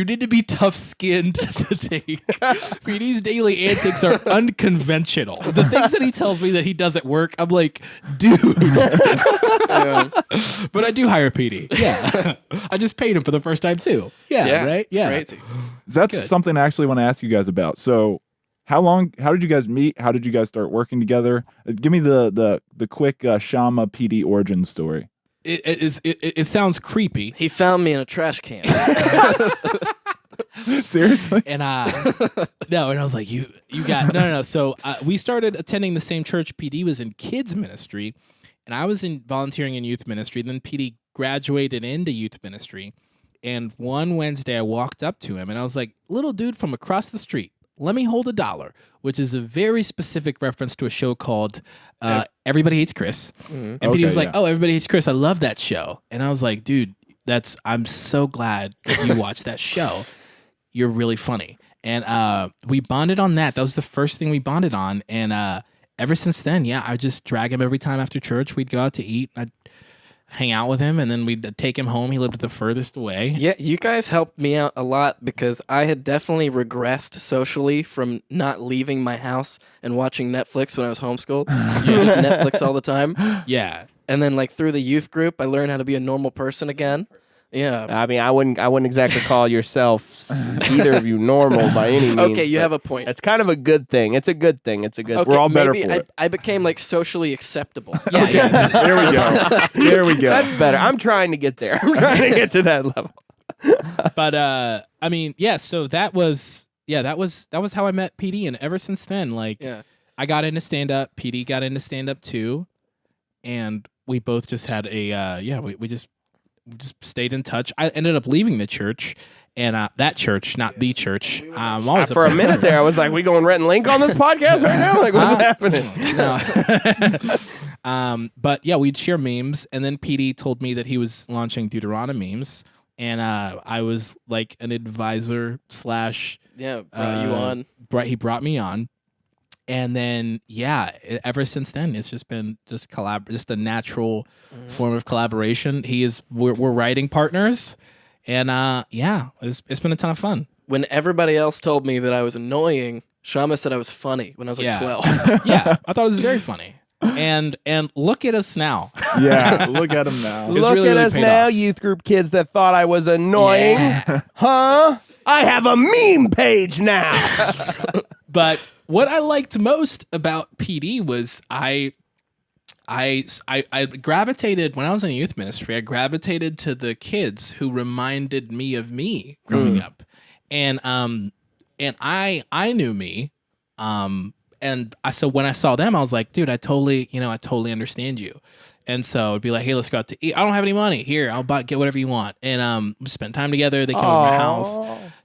need to be tough skinned to take. PD's daily antics are unconventional. The things that he tells me that he does at work, I'm like, dude. But I do hire PD. Yeah. I just paid him for the first time too. Yeah, right? It's crazy. That's Good. something I actually want to ask you guys about. So, how did you guys meet? How did you guys start working together? Give me the quick Shama PD origin story. It sounds creepy. He found me in a trash can. Seriously? And no, and I was like, you got no. So we started attending the same church. PD was in kids ministry, and I was in volunteering in youth ministry. Then PD graduated into youth ministry, and one Wednesday I walked up to him and I was like, "Little dude from across the street, let me hold $1, which is a very specific reference to a show called Everybody Hates Chris. And PD was like, oh, Everybody Hates Chris. I love that show. And I was like, dude, I'm so glad that you watched that show. You're really funny. And we bonded on that. That was the first thing we bonded on. And ever since then, I just drag him every time after church. We'd go out to eat. I'd hang out with him, and then we'd take him home. He lived the furthest away. Yeah, you guys helped me out a lot because I had definitely regressed socially from not leaving my house and watching Netflix when I was homeschooled. Just Netflix all the time. Yeah. And then like through the youth group, I learned how to be a normal person again. Yeah. I mean, I wouldn't exactly call yourself either of you normal by any means. Okay, you have a point. It's kind of a good thing. It's a good thing. It's a good. Okay, We're all better maybe for it. I became like socially acceptable. Yeah. There we go. There we go. That's better. I'm trying to get there. I'm trying to get to that level. But I mean, so that was how I met PD, and ever since then, like I got into stand up, PD got into stand up too, and we both just had a we just stayed in touch. I ended up leaving the church, and that church, not the church. Always For a minute there, I was like, "We going Rhett and Link on this podcast right now? Like, what's happening?" No. But yeah, we'd share memes, and then PD told me that he was launching Deuteronomy memes, and I was like an advisor / brought you on. He brought me on. And then, ever since then, it's just been just a natural form of collaboration. We're writing partners, and it's been a ton of fun. When everybody else told me that I was annoying, Shama said I was funny when I was like 12. I thought it was very funny. And look at us now. Yeah, look at him now. Look really, at really us paid now, off. youth group kids that thought I was annoying. Huh? I have a meme page now. But what I liked most about PD was I gravitated, when I was in youth ministry, I gravitated to the kids who reminded me of me growing up. And I knew me. So when I saw them, I was like, dude, I totally understand you. And so it'd be like, hey, let's go out to eat. I don't have any money. Here, I'll get whatever you want. And we spent time together. They came to my house.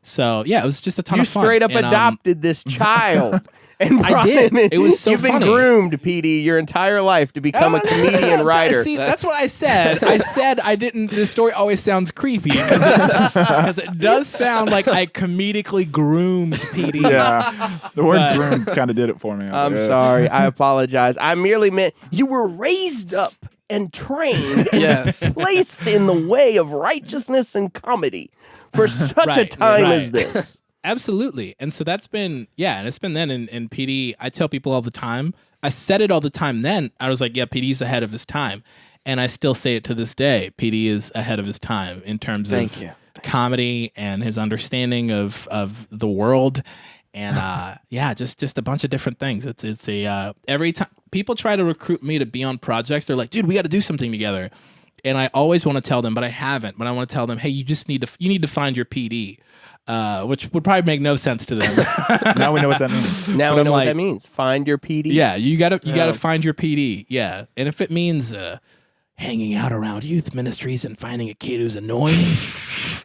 So yeah, it was just a ton You of fun. straight up And, adopted this child. And I did. It was so You've funny. been groomed, PD, your entire life to become a comedian writer. See, that's what I said. I said I didn't. The story always sounds creepy because it does sound like I comedically groomed PD. Yeah, the word groomed kind of did it for me. I'm sorry. I apologize. I merely meant you were raised up and trained and placed in the way of righteousness and comedy for such a time as this. Absolutely. And so that's been, and it's been then in PD. I tell people all the time, I said it all the time then. I was like, PD's ahead of his time. And I still say it to this day. PD is ahead of his time in terms of comedy and his understanding of the world. And just a bunch of different things. It's every time people try to recruit me to be on projects, they're like, dude, we got to do something together. And I always want to tell them, but I haven't. But I want to tell them, hey, you need to find your PD. Which would probably make no sense to them. Now we know what that means. Now we know what that means. Find your PD. Yeah, you gotta find your PD. Yeah, and if it means hanging out around youth ministries and finding a kid who's annoying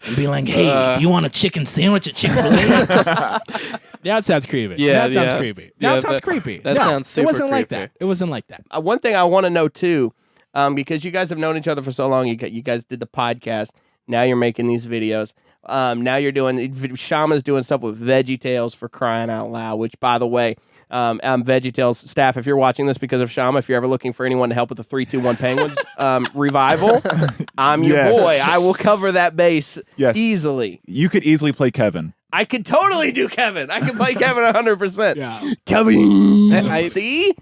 and being like, hey, do you want a chicken sandwich at Chick-fil-A? That sounds creepy. Yeah, that sounds creepy. That sounds creepy. That sounds super It wasn't like creepy. that. It wasn't like that. One thing I want to know too, because you guys have known each other for so long, you guys did the podcast. Now you're making these videos. Now you're doing, Shama's doing stuff with VeggieTales, for crying out loud, which, by the way, VeggieTales staff, if you're watching this because of Shama, if you're ever looking for anyone to help with the 3-2-1 Penguins revival, I'm your boy. I will cover that base easily. You could easily play Kevin. I could totally do Kevin. I could play Kevin 100%. Yeah. Kevin.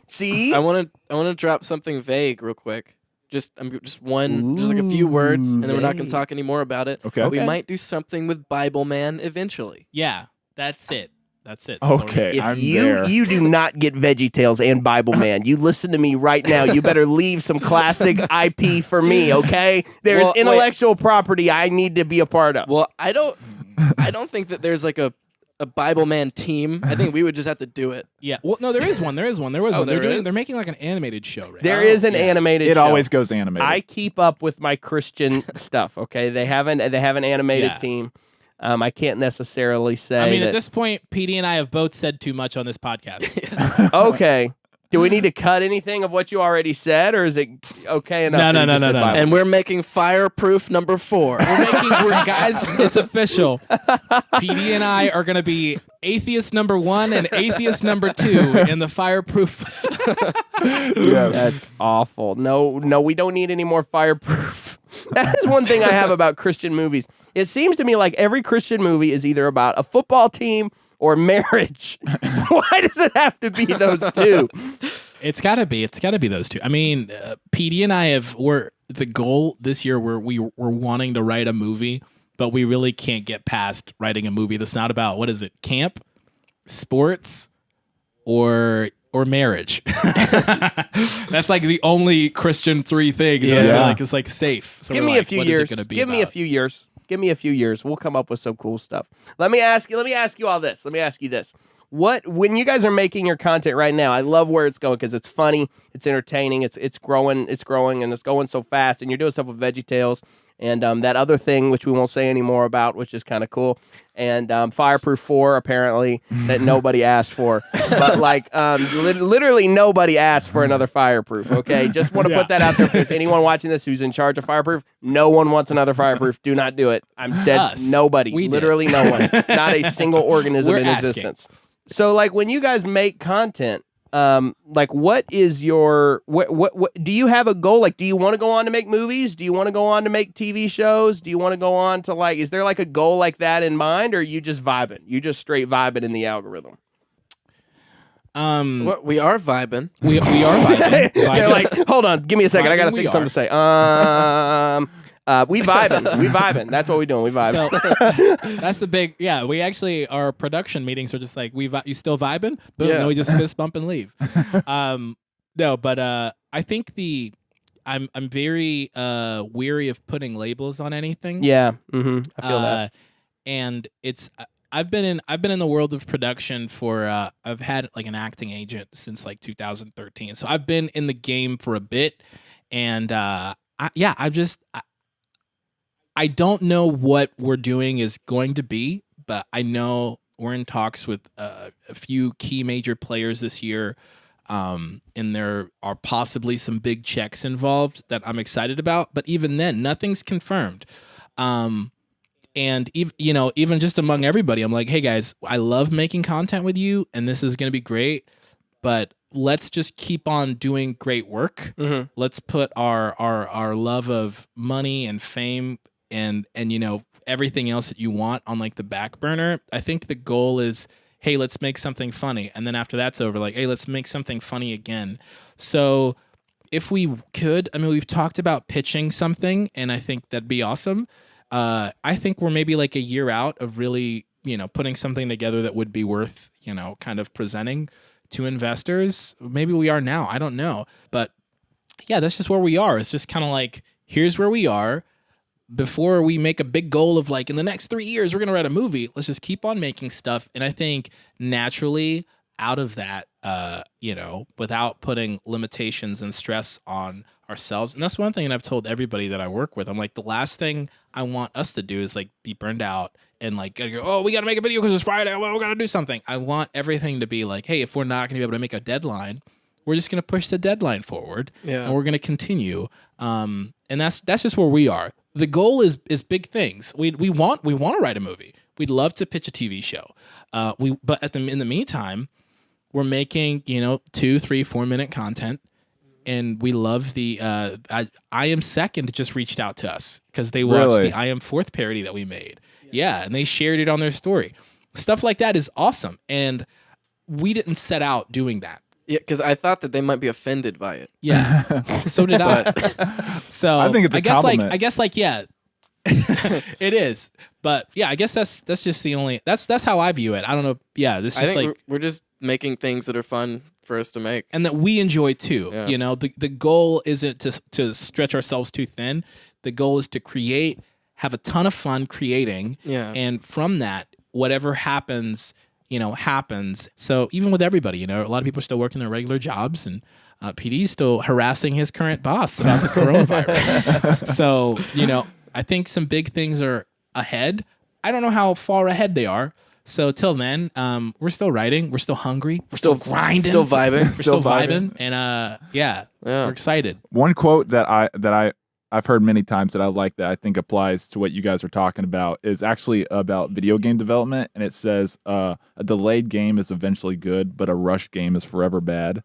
See? I want to drop something vague real quick. Just like a few words, and then we're not going to talk anymore about it. Okay. We might do something with Bible Man eventually. Yeah, that's it. That's it. Okay, If you do not get VeggieTales and Bible Man, you listen to me right now. You better leave some classic IP for me, okay? There's intellectual property I need to be a part of. Well, I don't think that there's like a Bible Man team. I think we would just have to do it. Yeah. Well, no, there is one. There was one. There is? They're making like an animated show right There now. is an animated It show. always goes animated. I keep up with my Christian stuff, okay? They have an animated team. I can't necessarily say. I mean, that, at this point, PD and I have both said too much on this podcast. okay. Do we need to cut anything of what you already said, or is it okay enough? No, that you just said no. Bible? And we're making fireproof number 4. Guys, it's official. PD and I are going to be atheist number 1 and atheist number 2 in the fireproof. Yes. That's awful. No, we don't need any more fireproof. That is one thing I have about Christian movies. It seems to me like every Christian movie is either about a football team or marriage. Why does it have to be those two? It's gotta be those two. I mean, PD and I were the goal this year where we were wanting to write a movie, but we really can't get past writing a movie that's not about, what is it, camp, sports, or marriage. That's like the only Christian 3 things that I feel like is like safe. So Give me a few years. Give me a few years. Give me a few years. We'll come up with some cool stuff. Let me ask you all this. Let me ask you this. When you guys are making your content right now, I love where it's going because it's funny, it's entertaining, it's growing, and it's going so fast, and you're doing stuff with VeggieTales and that other thing which we won't say any more about, which is kind of cool, and Fireproof 4 apparently that nobody asked for, but like literally nobody asked for another Fireproof. Okay, just want to put that out there because anyone watching this who's in charge of Fireproof, no one wants another Fireproof. Do not do it. I'm dead. Us. Nobody, literally no one, not a single organism We're in asking. existence. So, like, when you guys make content, like, what is your what do you have a goal? Like, do you want to go on to make movies? Do you want to go on to make TV shows? Do you want to go on to, like, is there like a goal like that in mind, or are you just vibing? You just straight vibing in the algorithm? We are vibing. We are vibing. They're like, hold on, give me a second. I gotta Vibing, think we something to say. We vibing. We vibing. That's what we're doing. We vibing. So that's the big, we actually, our production meetings are just like, you still vibing? Boom, Yeah. no, we just fist bump and leave. No, but I think I'm very weary of putting labels on anything. Yeah. Mm-hmm. I feel that. And it's, I've been in the world of production for, I've had like an acting agent since like 2013. So I've been in the game for a bit, and I don't know what we're doing is going to be, but I know we're in talks with a few key major players this year, and there are possibly some big checks involved that I'm excited about. But even then, nothing's confirmed. And even just among everybody, I'm like, hey guys, I love making content with you, and this is going to be great, but let's just keep on doing great work. Mm-hmm. Let's put our love of money and fame and everything else that you want on like the back burner. I think the goal is, hey, let's make something funny, and then after that's over, like, hey, let's make something funny again. So if we could, I mean, we've talked about pitching something, and I think that'd be awesome. I think we're maybe like a year out of really, putting something together that would be worth, kind of presenting to investors. Maybe we are now, I don't know, but yeah, that's just where we are. It's just kind of like, here's where we are. Before we make a big goal of like, in the next 3 years, we're going to write a movie, let's just keep on making stuff. And I think naturally out of that, without putting limitations and stress on ourselves. And that's one thing that I've told everybody that I work with. I'm like, the last thing I want us to do is like be burned out and like, go, oh, we got to make a video because it's Friday. Well, we got to do something. I want everything to be like, hey, if we're not going to be able to make a deadline, we're just going to push the deadline forward, and we're going to continue. And that's just where we are. The goal is big things. We want to write a movie. We'd love to pitch a TV show. But in the meantime, we're making 2, 3, 4 minute content, and we love the I Am Second just reached out to us because they watched the I Am Fourth parody that we made. Yeah, and they shared it on their story. Stuff like that is awesome, and we didn't set out doing that. Yeah, because I thought that they might be offended by it. Yeah, so did I. So I think it's a compliment. I guess yeah, it is. But yeah, I guess that's just the only that's how I view it. I don't know. Yeah, this is I just think like we're just making things that are fun for us to make. and that we enjoy too. Yeah. The goal isn't to stretch ourselves too thin. The goal is to create, have a ton of fun creating, and from that, whatever happens, happens. So even with everybody, a lot of people are still working their regular jobs, and PD's still harassing his current boss about the coronavirus. So, I think some big things are ahead. I don't know how far ahead they are. So till then, we're still writing. We're still hungry. We're still grinding. Still vibing. We're still vibing. And we're excited. One quote that I've heard many times that I like that I think applies to what you guys are talking about is actually about video game development, and it says a delayed game is eventually good, but a rushed game is forever bad.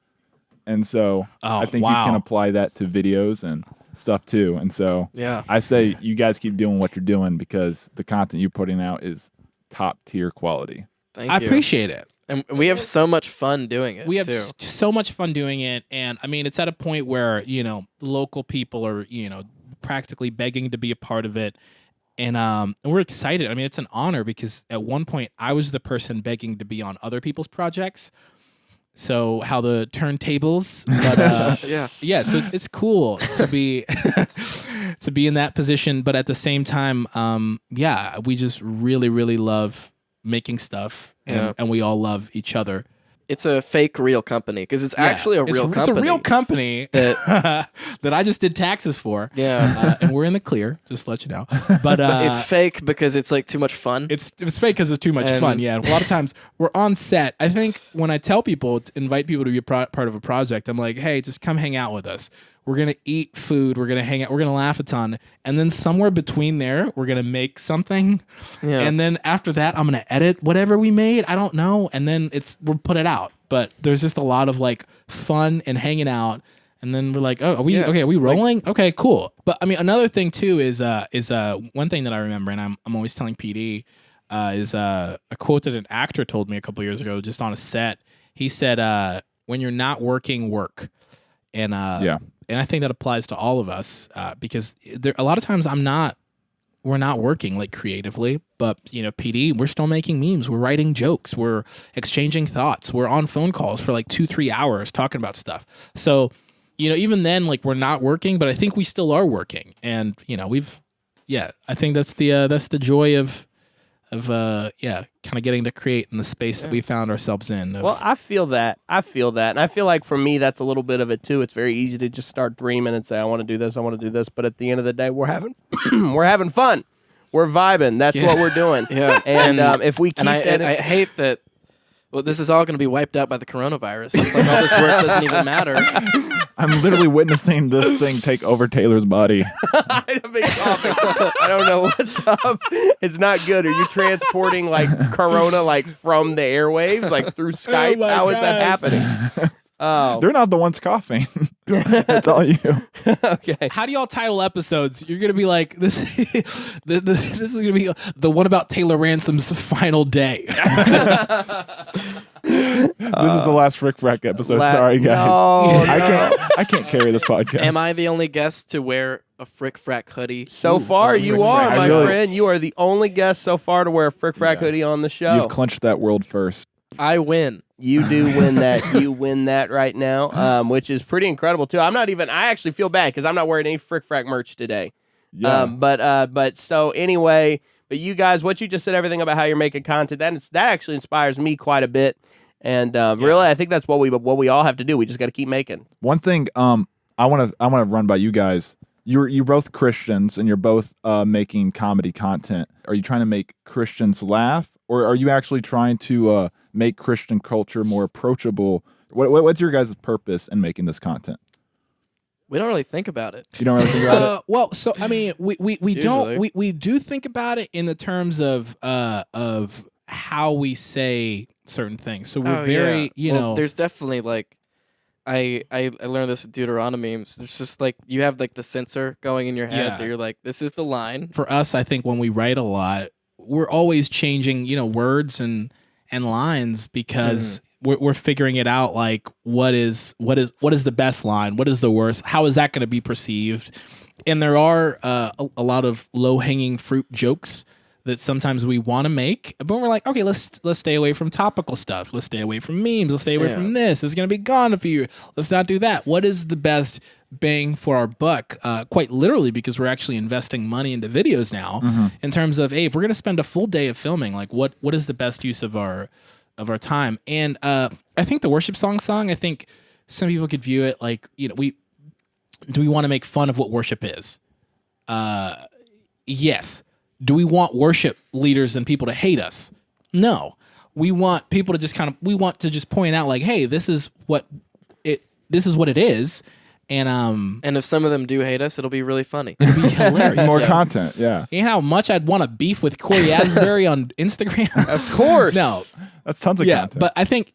And so I think you can apply that to videos and stuff too. And so I say you guys keep doing what you're doing because the content you're putting out is top tier quality. Thank I you. appreciate it. And we have so much fun doing it. We have too. so much fun doing it. And I mean, it's at a point where, local people are, practically begging to be a part of it. And we're excited. I mean, it's an honor because at one point I was the person begging to be on other people's projects. So how the turntables, but yeah. So it's cool to be to be in that position, but at the same time, we just really, really love making stuff, and we all love each other. It's a fake real company because it's actually a real company. It's a real company that I just did taxes for. Yeah, and we're in the clear. Just to let you know. But it's fake because it's like too much fun. It's fake because it's too much fun. Yeah, and a lot of times we're on set. I think when I tell people to invite people to be part of a project, I'm like, hey, just come hang out with us. We're going to eat food. We're going to hang out. We're going to laugh a ton. And then somewhere between there, we're going to make something. Yeah. And then after that, I'm going to edit whatever we made. I don't know. And then we'll put it out. But there's just a lot of like fun and hanging out. And then we're like, oh, are we rolling? Like, okay, cool. But I mean, another thing too is one thing that I remember, and I'm always telling PD, is a quote that an actor told me a couple years ago, just on a set. He said, when you're not working, work. And and I think that applies to all of us because a lot of times we're not working like creatively, but PD, we're still making memes. We're writing jokes. We're exchanging thoughts. We're on phone calls for like 2-3 hours talking about stuff. So, even then, like we're not working, but I think we still are working. And, I think that's the joy of kind of getting to create in the space that we found ourselves in. Well, I feel that. And I feel like for me, that's a little bit of it too. It's very easy to just start dreaming and say, I want to do this, I want to do this. But at the end of the day, we're having we're having fun. We're vibing. That's what we're doing. Yeah. And if we keep I hate that. Well, this is all going to be wiped out by the coronavirus. It's like all this work doesn't even matter. I'm literally witnessing this thing take over Taylor's body. I don't know what's up. It's not good. Are you transporting like corona like from the airwaves, like through Skype? How is that happening? Oh, they're not the ones coughing. It's all you. Okay. How do y'all title episodes? You're gonna be like this. This is gonna be the one about Taylor Ransom's final day. This is the last Frick Frack episode. Sorry, guys. No, I can't carry this podcast. Am I the only guest to wear a Frick Frack hoodie? So far, you are, my friend. You are the only guest so far to wear a Frick Frack hoodie on the show. You've clinched that world first. I win. You do win that. You win that right now, which is pretty incredible too. I actually feel bad because I'm not wearing any Frick Frack merch today. Yeah. But so anyway, but you guys, what you just said, everything about how you're making content, that actually inspires me quite a bit. And really, I think that's what we all have to do. We just got to keep making. One thing, I want to run by you guys. You're both Christians and you're both making comedy content. Are you trying to make Christians laugh, or are you actually trying to make Christian culture more approachable? What's your guys' purpose in making this content? We don't really think about it. You don't really think about it? Well, so I mean, we do think about it in the terms of how we say certain things. So we're there's definitely like I learned this with Deuteronomy. It's just like you have like the censor going in your head that you're like, this is the line. For us, I think when we write a lot, we're always changing, words and lines because we're figuring it out. Like what is the best line? What is the worst? How is that going to be perceived? And there are a lot of low hanging fruit jokes that sometimes we want to make, but we're like, okay, let's stay away from topical stuff. Let's stay away from memes. Let's stay away from this. It's going to be gone if you. Let's not do that. What is the best bang for our buck? Quite literally, because we're actually investing money into videos now. In terms of, hey, if we're going to spend a full day of filming, like what is the best use of our time? And I think the worship song. I think some people could view it like, do we want to make fun of what worship is? Yes. Do we want worship leaders and people to hate us? No. We want people to just point out like, hey, this is what it is. And if some of them do hate us, it'll be really funny. it'll be hilarious. More content, yeah. You know how much I'd want to beef with Corey Asbury on Instagram? Of course. No. That's tons of Yeah, content. but I think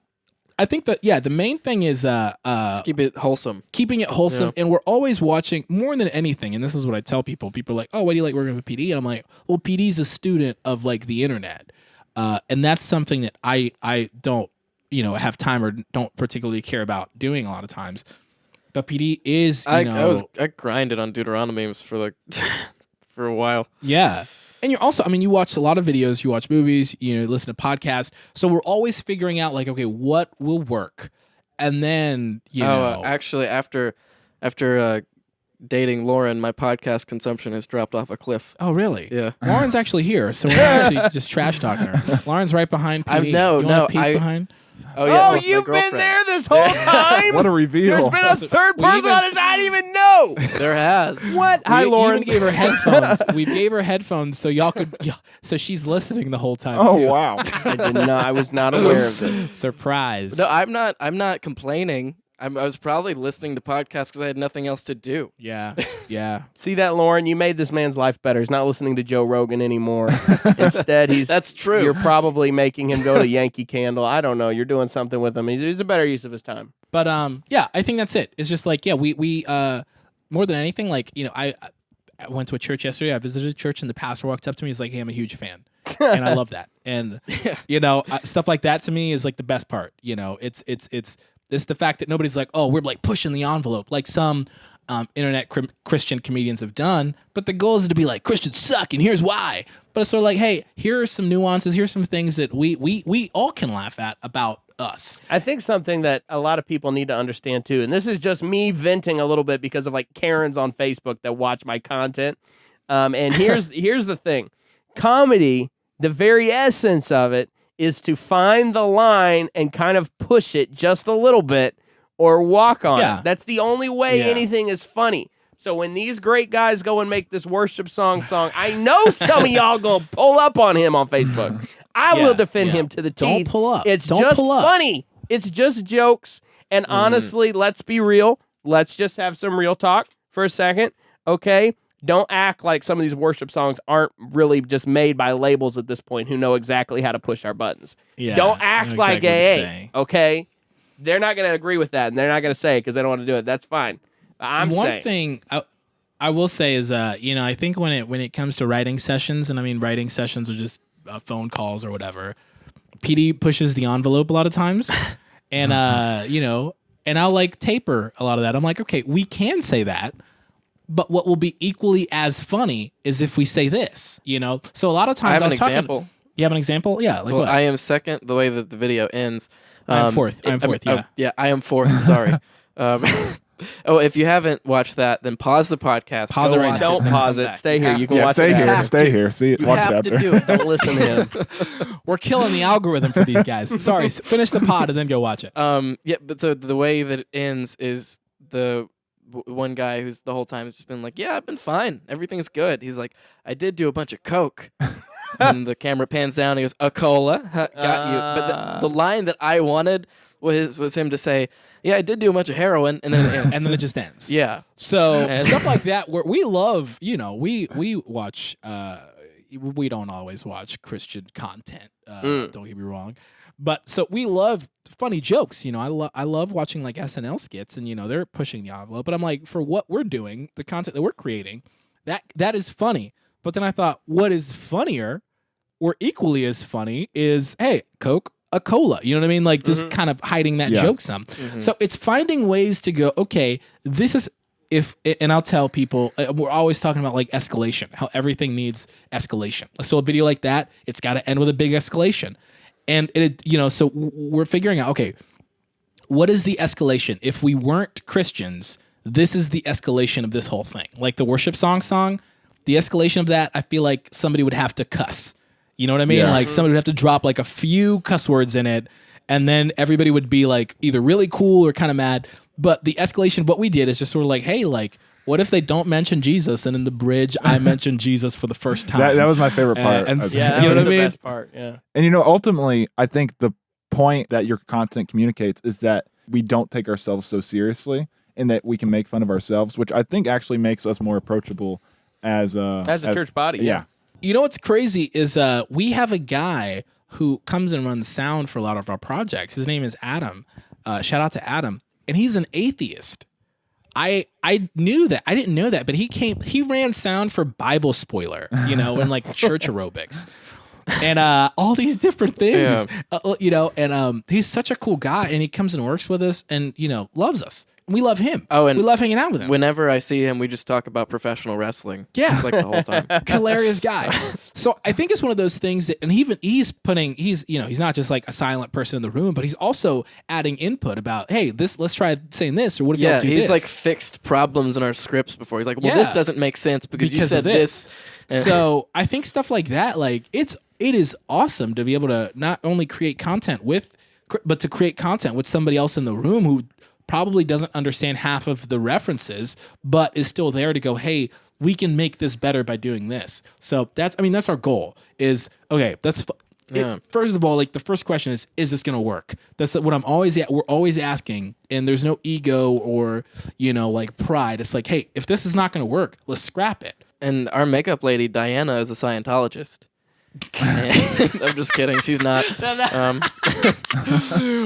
that the main thing is Just keep it wholesome. keeping it wholesome, Yeah. and we're always watching more than anything. And this is what I tell people. People are like, "Oh, why do you like working with PD?" And I'm like, "Well, PD's a student of like the internet, and that's something that I don't have time or don't particularly care about doing a lot of times." But PD is I grinded on Deuteronomy for like for a while. Yeah. And you're also, you watch a lot of videos, you watch movies, listen to podcasts. So we're always figuring out like, okay, what will work? And then, actually, after dating Lauren, my podcast consumption has dropped off a cliff. Oh, really? Yeah. Lauren's actually here, so we're actually just trash talking her. Lauren's right behind PD. Behind? Oh, yeah, my You've been girlfriend. there this whole time? What a reveal. There's been a third We person even- on it I didn't even know. There has. What? Hi, We Lauren. even gave her headphones. We gave her headphones so y'all could, so she's listening the whole time. Oh, too. wow. I did not. I was not aware of this. Surprise. No, I'm not complaining. I was probably listening to podcasts because I had nothing else to do. Yeah. Yeah. See that, Lauren? You made this man's life better. He's not listening to Joe Rogan anymore. Instead, That's true. You're probably making him go to Yankee Candle. I don't know. You're doing something with him. He's a better use of his time. But yeah, I think that's it. It's just like, yeah, we more than anything, like, I went to a church yesterday. I visited a church and the pastor walked up to me. He's like, "Hey, I'm a huge fan." And I love that. And stuff like that to me is like the best part. It's the fact that nobody's like, "Oh, we're like pushing the envelope," like some internet Christian comedians have done. But the goal is to be like, Christians suck, and here's why. But it's sort of like, hey, here are some nuances. Here's some things that we all can laugh at about us. I think something that a lot of people need to understand too, and this is just me venting a little bit because of like Karens on Facebook that watch my content. And here's the thing: comedy, the very essence of it, is to find the line and kind of push it just a little bit or walk on Yeah. it. That's the only way Yeah. anything is funny. So when these great guys go and make this worship song, I know some of y'all gonna pull up on him on Facebook. I will defend him to the Don't teeth. pull up. It's Don't just pull up. funny. It's just jokes. And honestly, let's be real. Let's just have some real talk for a second, okay? Don't act like some of these worship songs aren't really just made by labels at this point who know exactly how to push our buttons. Yeah, Don't I act know like exactly what to AA, say. okay? They're not going to agree with that, and they're not going to say it because they don't want to do it. That's fine. I'm One saying. thing I will say is, I think when it comes to writing sessions, and writing sessions are just phone calls or whatever, PD pushes the envelope a lot of times, and and I'll like taper a lot of that. I'm like, okay, we can say that, but what will be equally as funny is if we say this, So a lot of I times have an was talking- example. You have an example? Yeah, like Well, what? I am second. The way that the video ends. I'm fourth. Yeah, I am fourth. Sorry. If you haven't watched that, then pause the podcast. Pause go it right watch now. Don't then pause come it. back. Stay here. have You to. can Yeah, watch stay it here. after. Stay here. See it. You Watch it have to after. do it. Don't listen to him. We're killing the algorithm for these guys. Sorry, finish the pod and then go watch it. Yeah, but so the way that it ends is the one guy who's the whole time has just been like, "Yeah, I've been fine. Everything's good." He's like, "I did do a bunch of coke." And the camera pans down. And he goes, "A cola, got you." But the line that I wanted was him to say, "Yeah, I did do a bunch of heroin," and then it ends. And then it just ends. Yeah. So And- stuff like that, where we love, we watch. We don't always watch Christian content. Don't get me wrong, but so we love funny jokes. I love watching like SNL skits, and they're pushing the envelope. But I'm like, for what we're doing, the content that we're creating, that is funny. But then I thought, what is funnier, or equally as funny, is hey, Coke, a cola. You know what I mean? Like just kind of hiding that joke some. So it's finding ways to go, okay, this is and I'll tell people, we're always talking about like escalation, how everything needs escalation. So a video like that, it's got to end with a big escalation. And so we're figuring out, okay, what is the escalation? If we weren't Christians, this is the escalation of this whole thing. Like the worship song, the escalation of that, I feel like somebody would have to cuss. You know what I mean? Yeah. Like somebody would have to drop like a few cuss words in it, and then everybody would be like either really cool or kind of mad. But the escalation of what we did is just sort of like, hey, like What if they don't mention Jesus, and in the bridge I mention Jesus for the first time? That was my favorite part. And of yeah, it. that you know was what I the mean? best part. Yeah. And ultimately, I think the point that your content communicates is that we don't take ourselves so seriously, and that we can make fun of ourselves, which I think actually makes us more approachable as a church body. Yeah. You know what's crazy is we have a guy who comes and runs sound for a lot of our projects. His name is Adam. Shout out to Adam. And he's an atheist. I knew that. I didn't know that, but he ran sound for Bible Spoiler, and like church aerobics. And all these different things, and he's such a cool guy, and he comes and works with us, and loves us. We love him. Oh, and we love hanging out with him. Whenever I see him, we just talk about professional wrestling. Yeah. It's like the whole time. Hilarious guy. So I think it's one of those things that, and he's not just like a silent person in the room, but he's also adding input about, hey, let's try saying this, or what if y'all do this? He's like fixed problems in our scripts before. He's like, well, this doesn't make sense because you said of this. this. So I think stuff like that, like it is awesome to be able to not only create content but to create content with somebody else in the room who probably doesn't understand half of the references, but is still there to go, hey, we can make this better by doing this. So that's our goal is, okay, first of all, like the first question is this going to work? That's what we're always asking. And there's no ego or, like pride. It's like, hey, if this is not going to work, let's scrap it. And our makeup lady, Diana, is a Scientologist. I'm just kidding. She's not.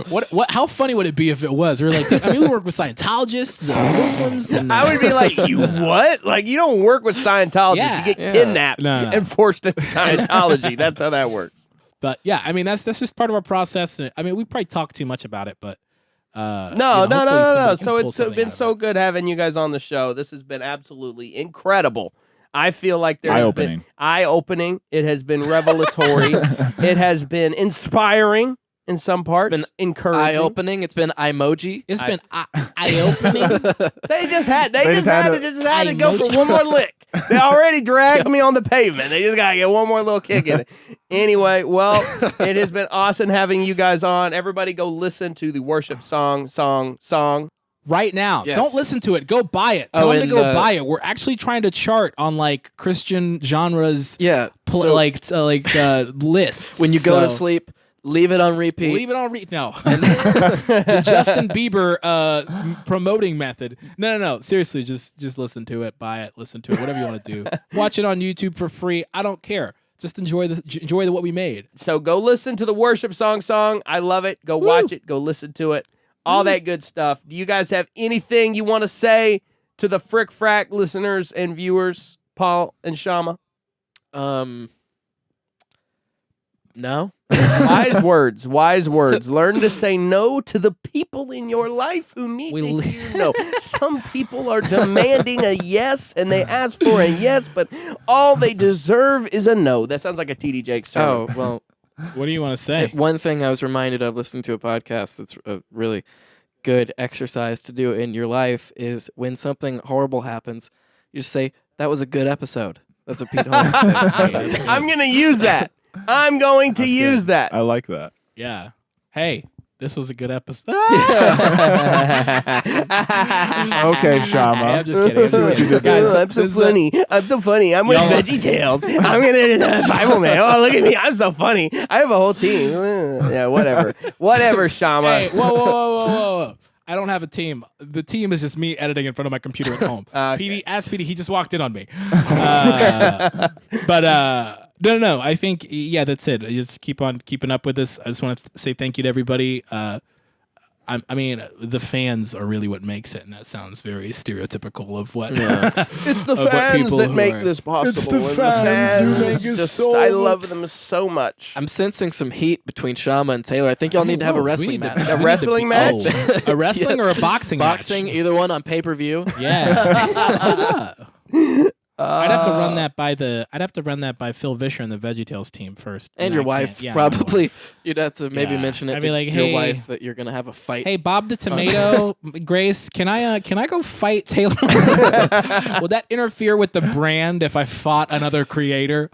What? How funny would it be if it was? We're like, we work with Scientologists, Muslims, and I would be like, you what? Like, you don't work with Scientologists. Yeah. You get kidnapped No. and forced into Scientology. That's how that works. But yeah, that's just part of our process. We probably talk too much about it, but No. So it's been so good having you guys on the show. This has been absolutely incredible. I feel like there's been eye-opening. It has been revelatory. It has been inspiring in some parts. It's been encouraging. eye-opening. It's been emoji. It's been eye-opening. They just had to go for one more lick. They already dragged me on the pavement. They just got to get one more little kick in it. Anyway, well, it has been awesome having you guys on. Everybody go listen to the worship song. Right now. Yes. Don't listen to it. Go buy it. Tell them to go buy it. We're actually trying to chart on like Christian genres. Yeah. Lists. When you go to sleep, leave it on repeat. Leave it on repeat. No. The Justin Bieber promoting method. No. Seriously, just listen to it. Buy it. Listen to it. Whatever you want to do. Watch it on YouTube for free. I don't care. Just enjoy what we made. So go listen to the worship song. I love it. Go watch it. Go listen to it. All that good stuff. Do you guys have anything you want to say to the Frick Frack listeners and viewers, Paul and Shama? No. Wise words. Learn to say no to the people in your life who need to hear no. Some people are demanding a yes, and they ask for a yes, but all they deserve is a no. That sounds like a TD Jakes sermon. Oh, well. What do you want to say? One thing I was reminded of listening to a podcast that's a really good exercise to do in your life is when something horrible happens, you just say, that was a good episode. That's what Pete Holmes said. I'm going to use that. I'm going to use that. I like that. Yeah. Hey, this was a good episode. Okay, Shama. I'm just kidding. Guys, I'm so funny. I'm with VeggieTales. I'm going to Bible Man. Oh, look at me. I'm so funny. I have a whole team. Yeah, whatever, Shama. Hey, whoa. I don't have a team. The team is just me editing in front of my computer at home. Okay. Ask PD, he just walked in on me. No. I think, that's it. Just keep on keeping up with this. I just want to say thank you to everybody. The fans are really what makes it, and that sounds very stereotypical of what. Yeah. It's the fans that make this possible. It's the fans who make it so I love them so much. I'm sensing some heat between Shama and Taylor. I think y'all need to have a wrestling match. A wrestling match? A wrestling or a boxing match? Boxing, either one on pay-per-view. Yeah. I'd have to run that by Phil Vischer and the VeggieTales team first. And your wife, probably. You'd have to maybe Yeah. mention it I'd to be like, your hey- wife that you're going to have a fight. Hey, Bob the Tomato, Grace, can I go fight Taylor? Will that interfere with the brand if I fought another creator?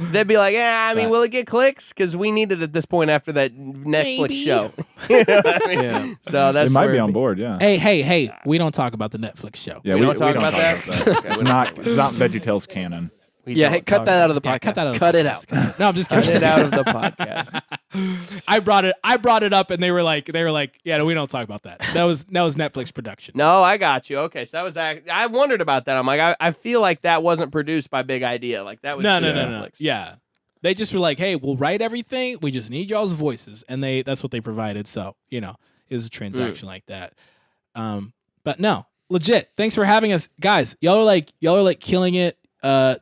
They'd be like, yeah, I mean, will it get clicks? Because we need it at this point after that Netflix show. You know what I mean? Yeah. So that's It might where be it'd on board, yeah. Hey, we don't talk about the Netflix show. Yeah, We don't talk about that? Okay, It's we don't not. talk about It's not VeggieTales canon. we Yeah, don't hey, cut talk that out of the Yeah, podcast. cut that out. Cut it out. No, I'm just Cut kidding. it out of the podcast. I brought it up, and they were like, yeah, no, we don't talk about that. That was Netflix production. No, I got you. Okay, so that was I wondered about that. I'm like, I feel like that wasn't produced by Big Idea. Like that was No. Netflix. Yeah, they just were like, hey, we'll write everything. We just need y'all's voices, and that's what they provided. So it was a transaction like that. But no, legit. Thanks for having us, guys. Y'all are like killing it.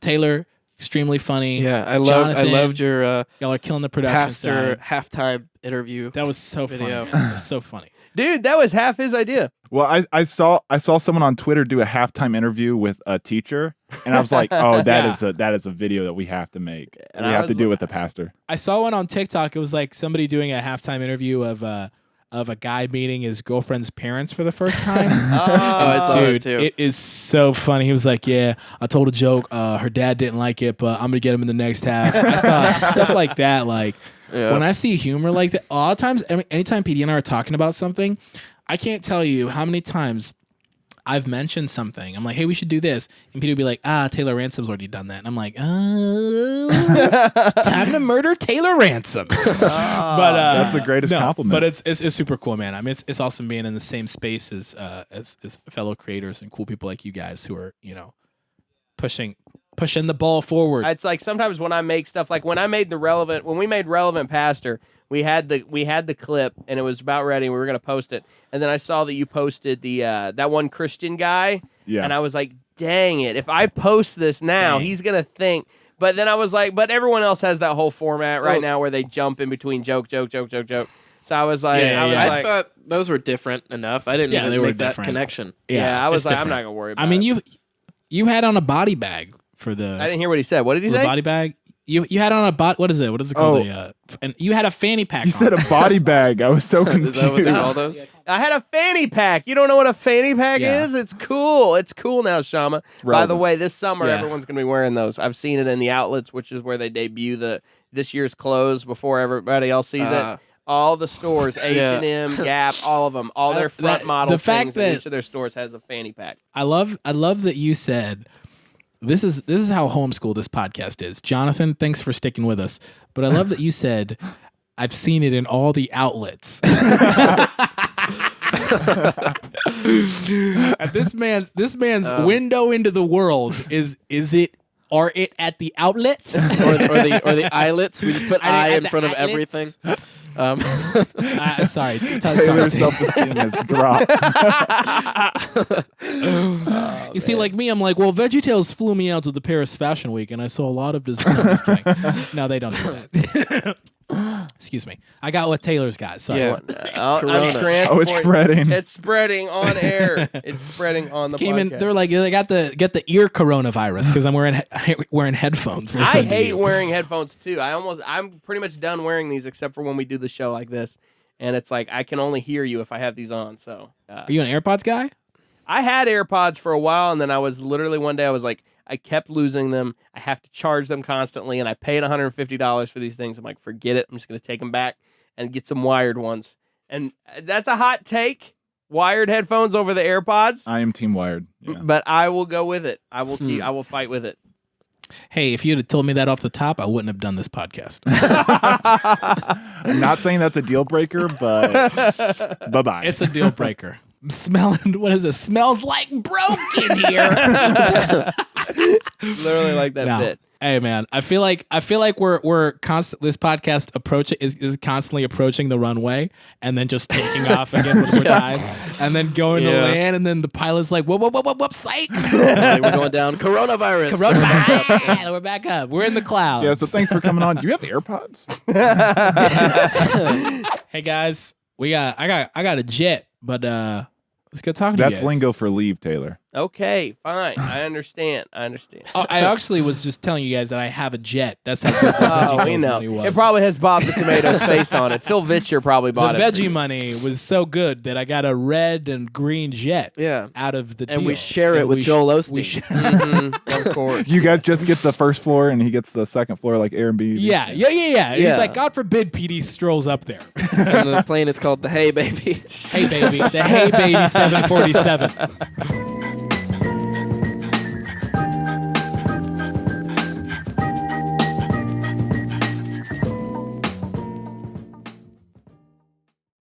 Taylor, extremely funny. Yeah, I Johnathan, loved your y'all are killing the production pastor side. halftime interview. That was so video. funny. It was so funny. Dude, that was half his idea. Well, I saw someone on Twitter do a halftime interview with a teacher, and I was like, oh, that is a video that we have to make. And We I have to was do like- with the pastor. I saw one on TikTok. It was like somebody doing a halftime interview of a guy meeting his girlfriend's parents for the first time. I saw it Dude, too. it is so funny. He was like, "Yeah, I told a joke. Her dad didn't like it, but I'm gonna get him in the next half." I thought stuff like that. Like Yeah. when I see humor like that, a lot of times, anytime PD and I are talking about something, I can't tell you how many times I've mentioned something. I'm like, "Hey, we should do this," and PD would be like, Taylor Ransom's already done that," and I'm like, "Time to murder Taylor Ransom." But That's the greatest compliment. But it's super cool, man. I mean, it's awesome being in the same space as fellow creators and cool people like you guys who are pushing the ball forward. It's like sometimes when I make stuff, like when we made Relevant Pastor, we had the clip and it was about ready and we were gonna post it. And then I saw that you posted the that one Christian guy. Yeah. And I was like, dang it, if I post this now, he's gonna think. But then I was like, but everyone else has that whole format right now where they jump in between joke. So I was like, I thought those were different enough. I didn't Yeah, even they were make that different. connection. yeah, I was it's like, I'm different. not gonna worry about I mean, it. you had on a body bag for the. I didn't hear what he said. What did he the say? body bag. You had on a what is it? What is it called? And you had a fanny pack. You said on. a body bag. I was so confused. Is that what they call those? I had a fanny pack. You don't know what a fanny pack Yeah. is? It's cool. It's cool now, Shama. By the relevant. way, this summer Yeah. everyone's gonna be wearing those. I've seen it in the outlets, which is where they debut this year's clothes before everybody else sees it. All the stores, H&M, Gap, all of them, all their front model the fact things in that- each of their stores has a fanny pack. I love that you said this is how homeschool this podcast is. Johnathan, thanks for sticking with us. But I love that you said I've seen it in all the outlets. And this man's window into the world are it at the outlets? or the eyelets. We just put Are they I at in the front of eyelets? everything. Sorry. Taylor's self-esteem has dropped. You see, like me, I'm like, well, VeggieTales flew me out to the Paris Fashion Week, and I saw a lot of design. I'm just kidding. No, they don't do that. Excuse me. I got what Taylor's got. Sorry. Yeah. I'm Corona. transporting. Oh, it's spreading. It's spreading on air. It's spreading on the Came in. podcast. They're like, they got the ear coronavirus because I'm wearing headphones. I listening to hate you. wearing headphones too. I'm pretty much done wearing these except for when we do the show like this, and it's like I can only hear you if I have these on. So Are you an AirPods guy? I had AirPods for a while, and then I was literally one day I was like, I kept losing them. I have to charge them constantly, and I paid $150 for these things. I'm like, forget it. I'm just gonna take them back and get some wired ones. And that's a hot take. Wired headphones over the AirPods. I am team wired. Yeah. But I will go with it. I will I will fight with it. Hey, if you'd have told me that off the top, I wouldn't have done this podcast. I'm not saying that's a deal breaker, but bye-bye. It's a deal breaker. I'm smelling. What is it? Smells like broken here. Literally like that No. bit. Hey man, I feel like we're constant. This podcast is constantly approaching the runway and then just taking off again with more time, and then going to Yeah. land, and then the pilot's like, whoop, psych. We're going down. Coronavirus. Coronavirus. We're back up. We're in the clouds. Yeah, so thanks for coming on. Do you have AirPods? Hey guys, I got a jet, but let's go talk to you That's guys. lingo for leave, Taylor. Okay, fine. I understand. Oh, I actually was just telling you guys that I have a jet. That's how good the Oh, we VeggieTales know. money was. It probably has Bob the Tomato's face on it. Phil Vitcher probably the bought it. veggie money was so good that I got a red and green jet Yeah. out of the And deal. we share it And with we Joel we Osteen. sh- Of course. You guys just get the first floor, and he gets the second floor, like Airbnb. Yeah. He's Yeah. like, God forbid PD strolls up there. And the plane is called the Hey Baby. Hey, baby. The Hey Baby 747.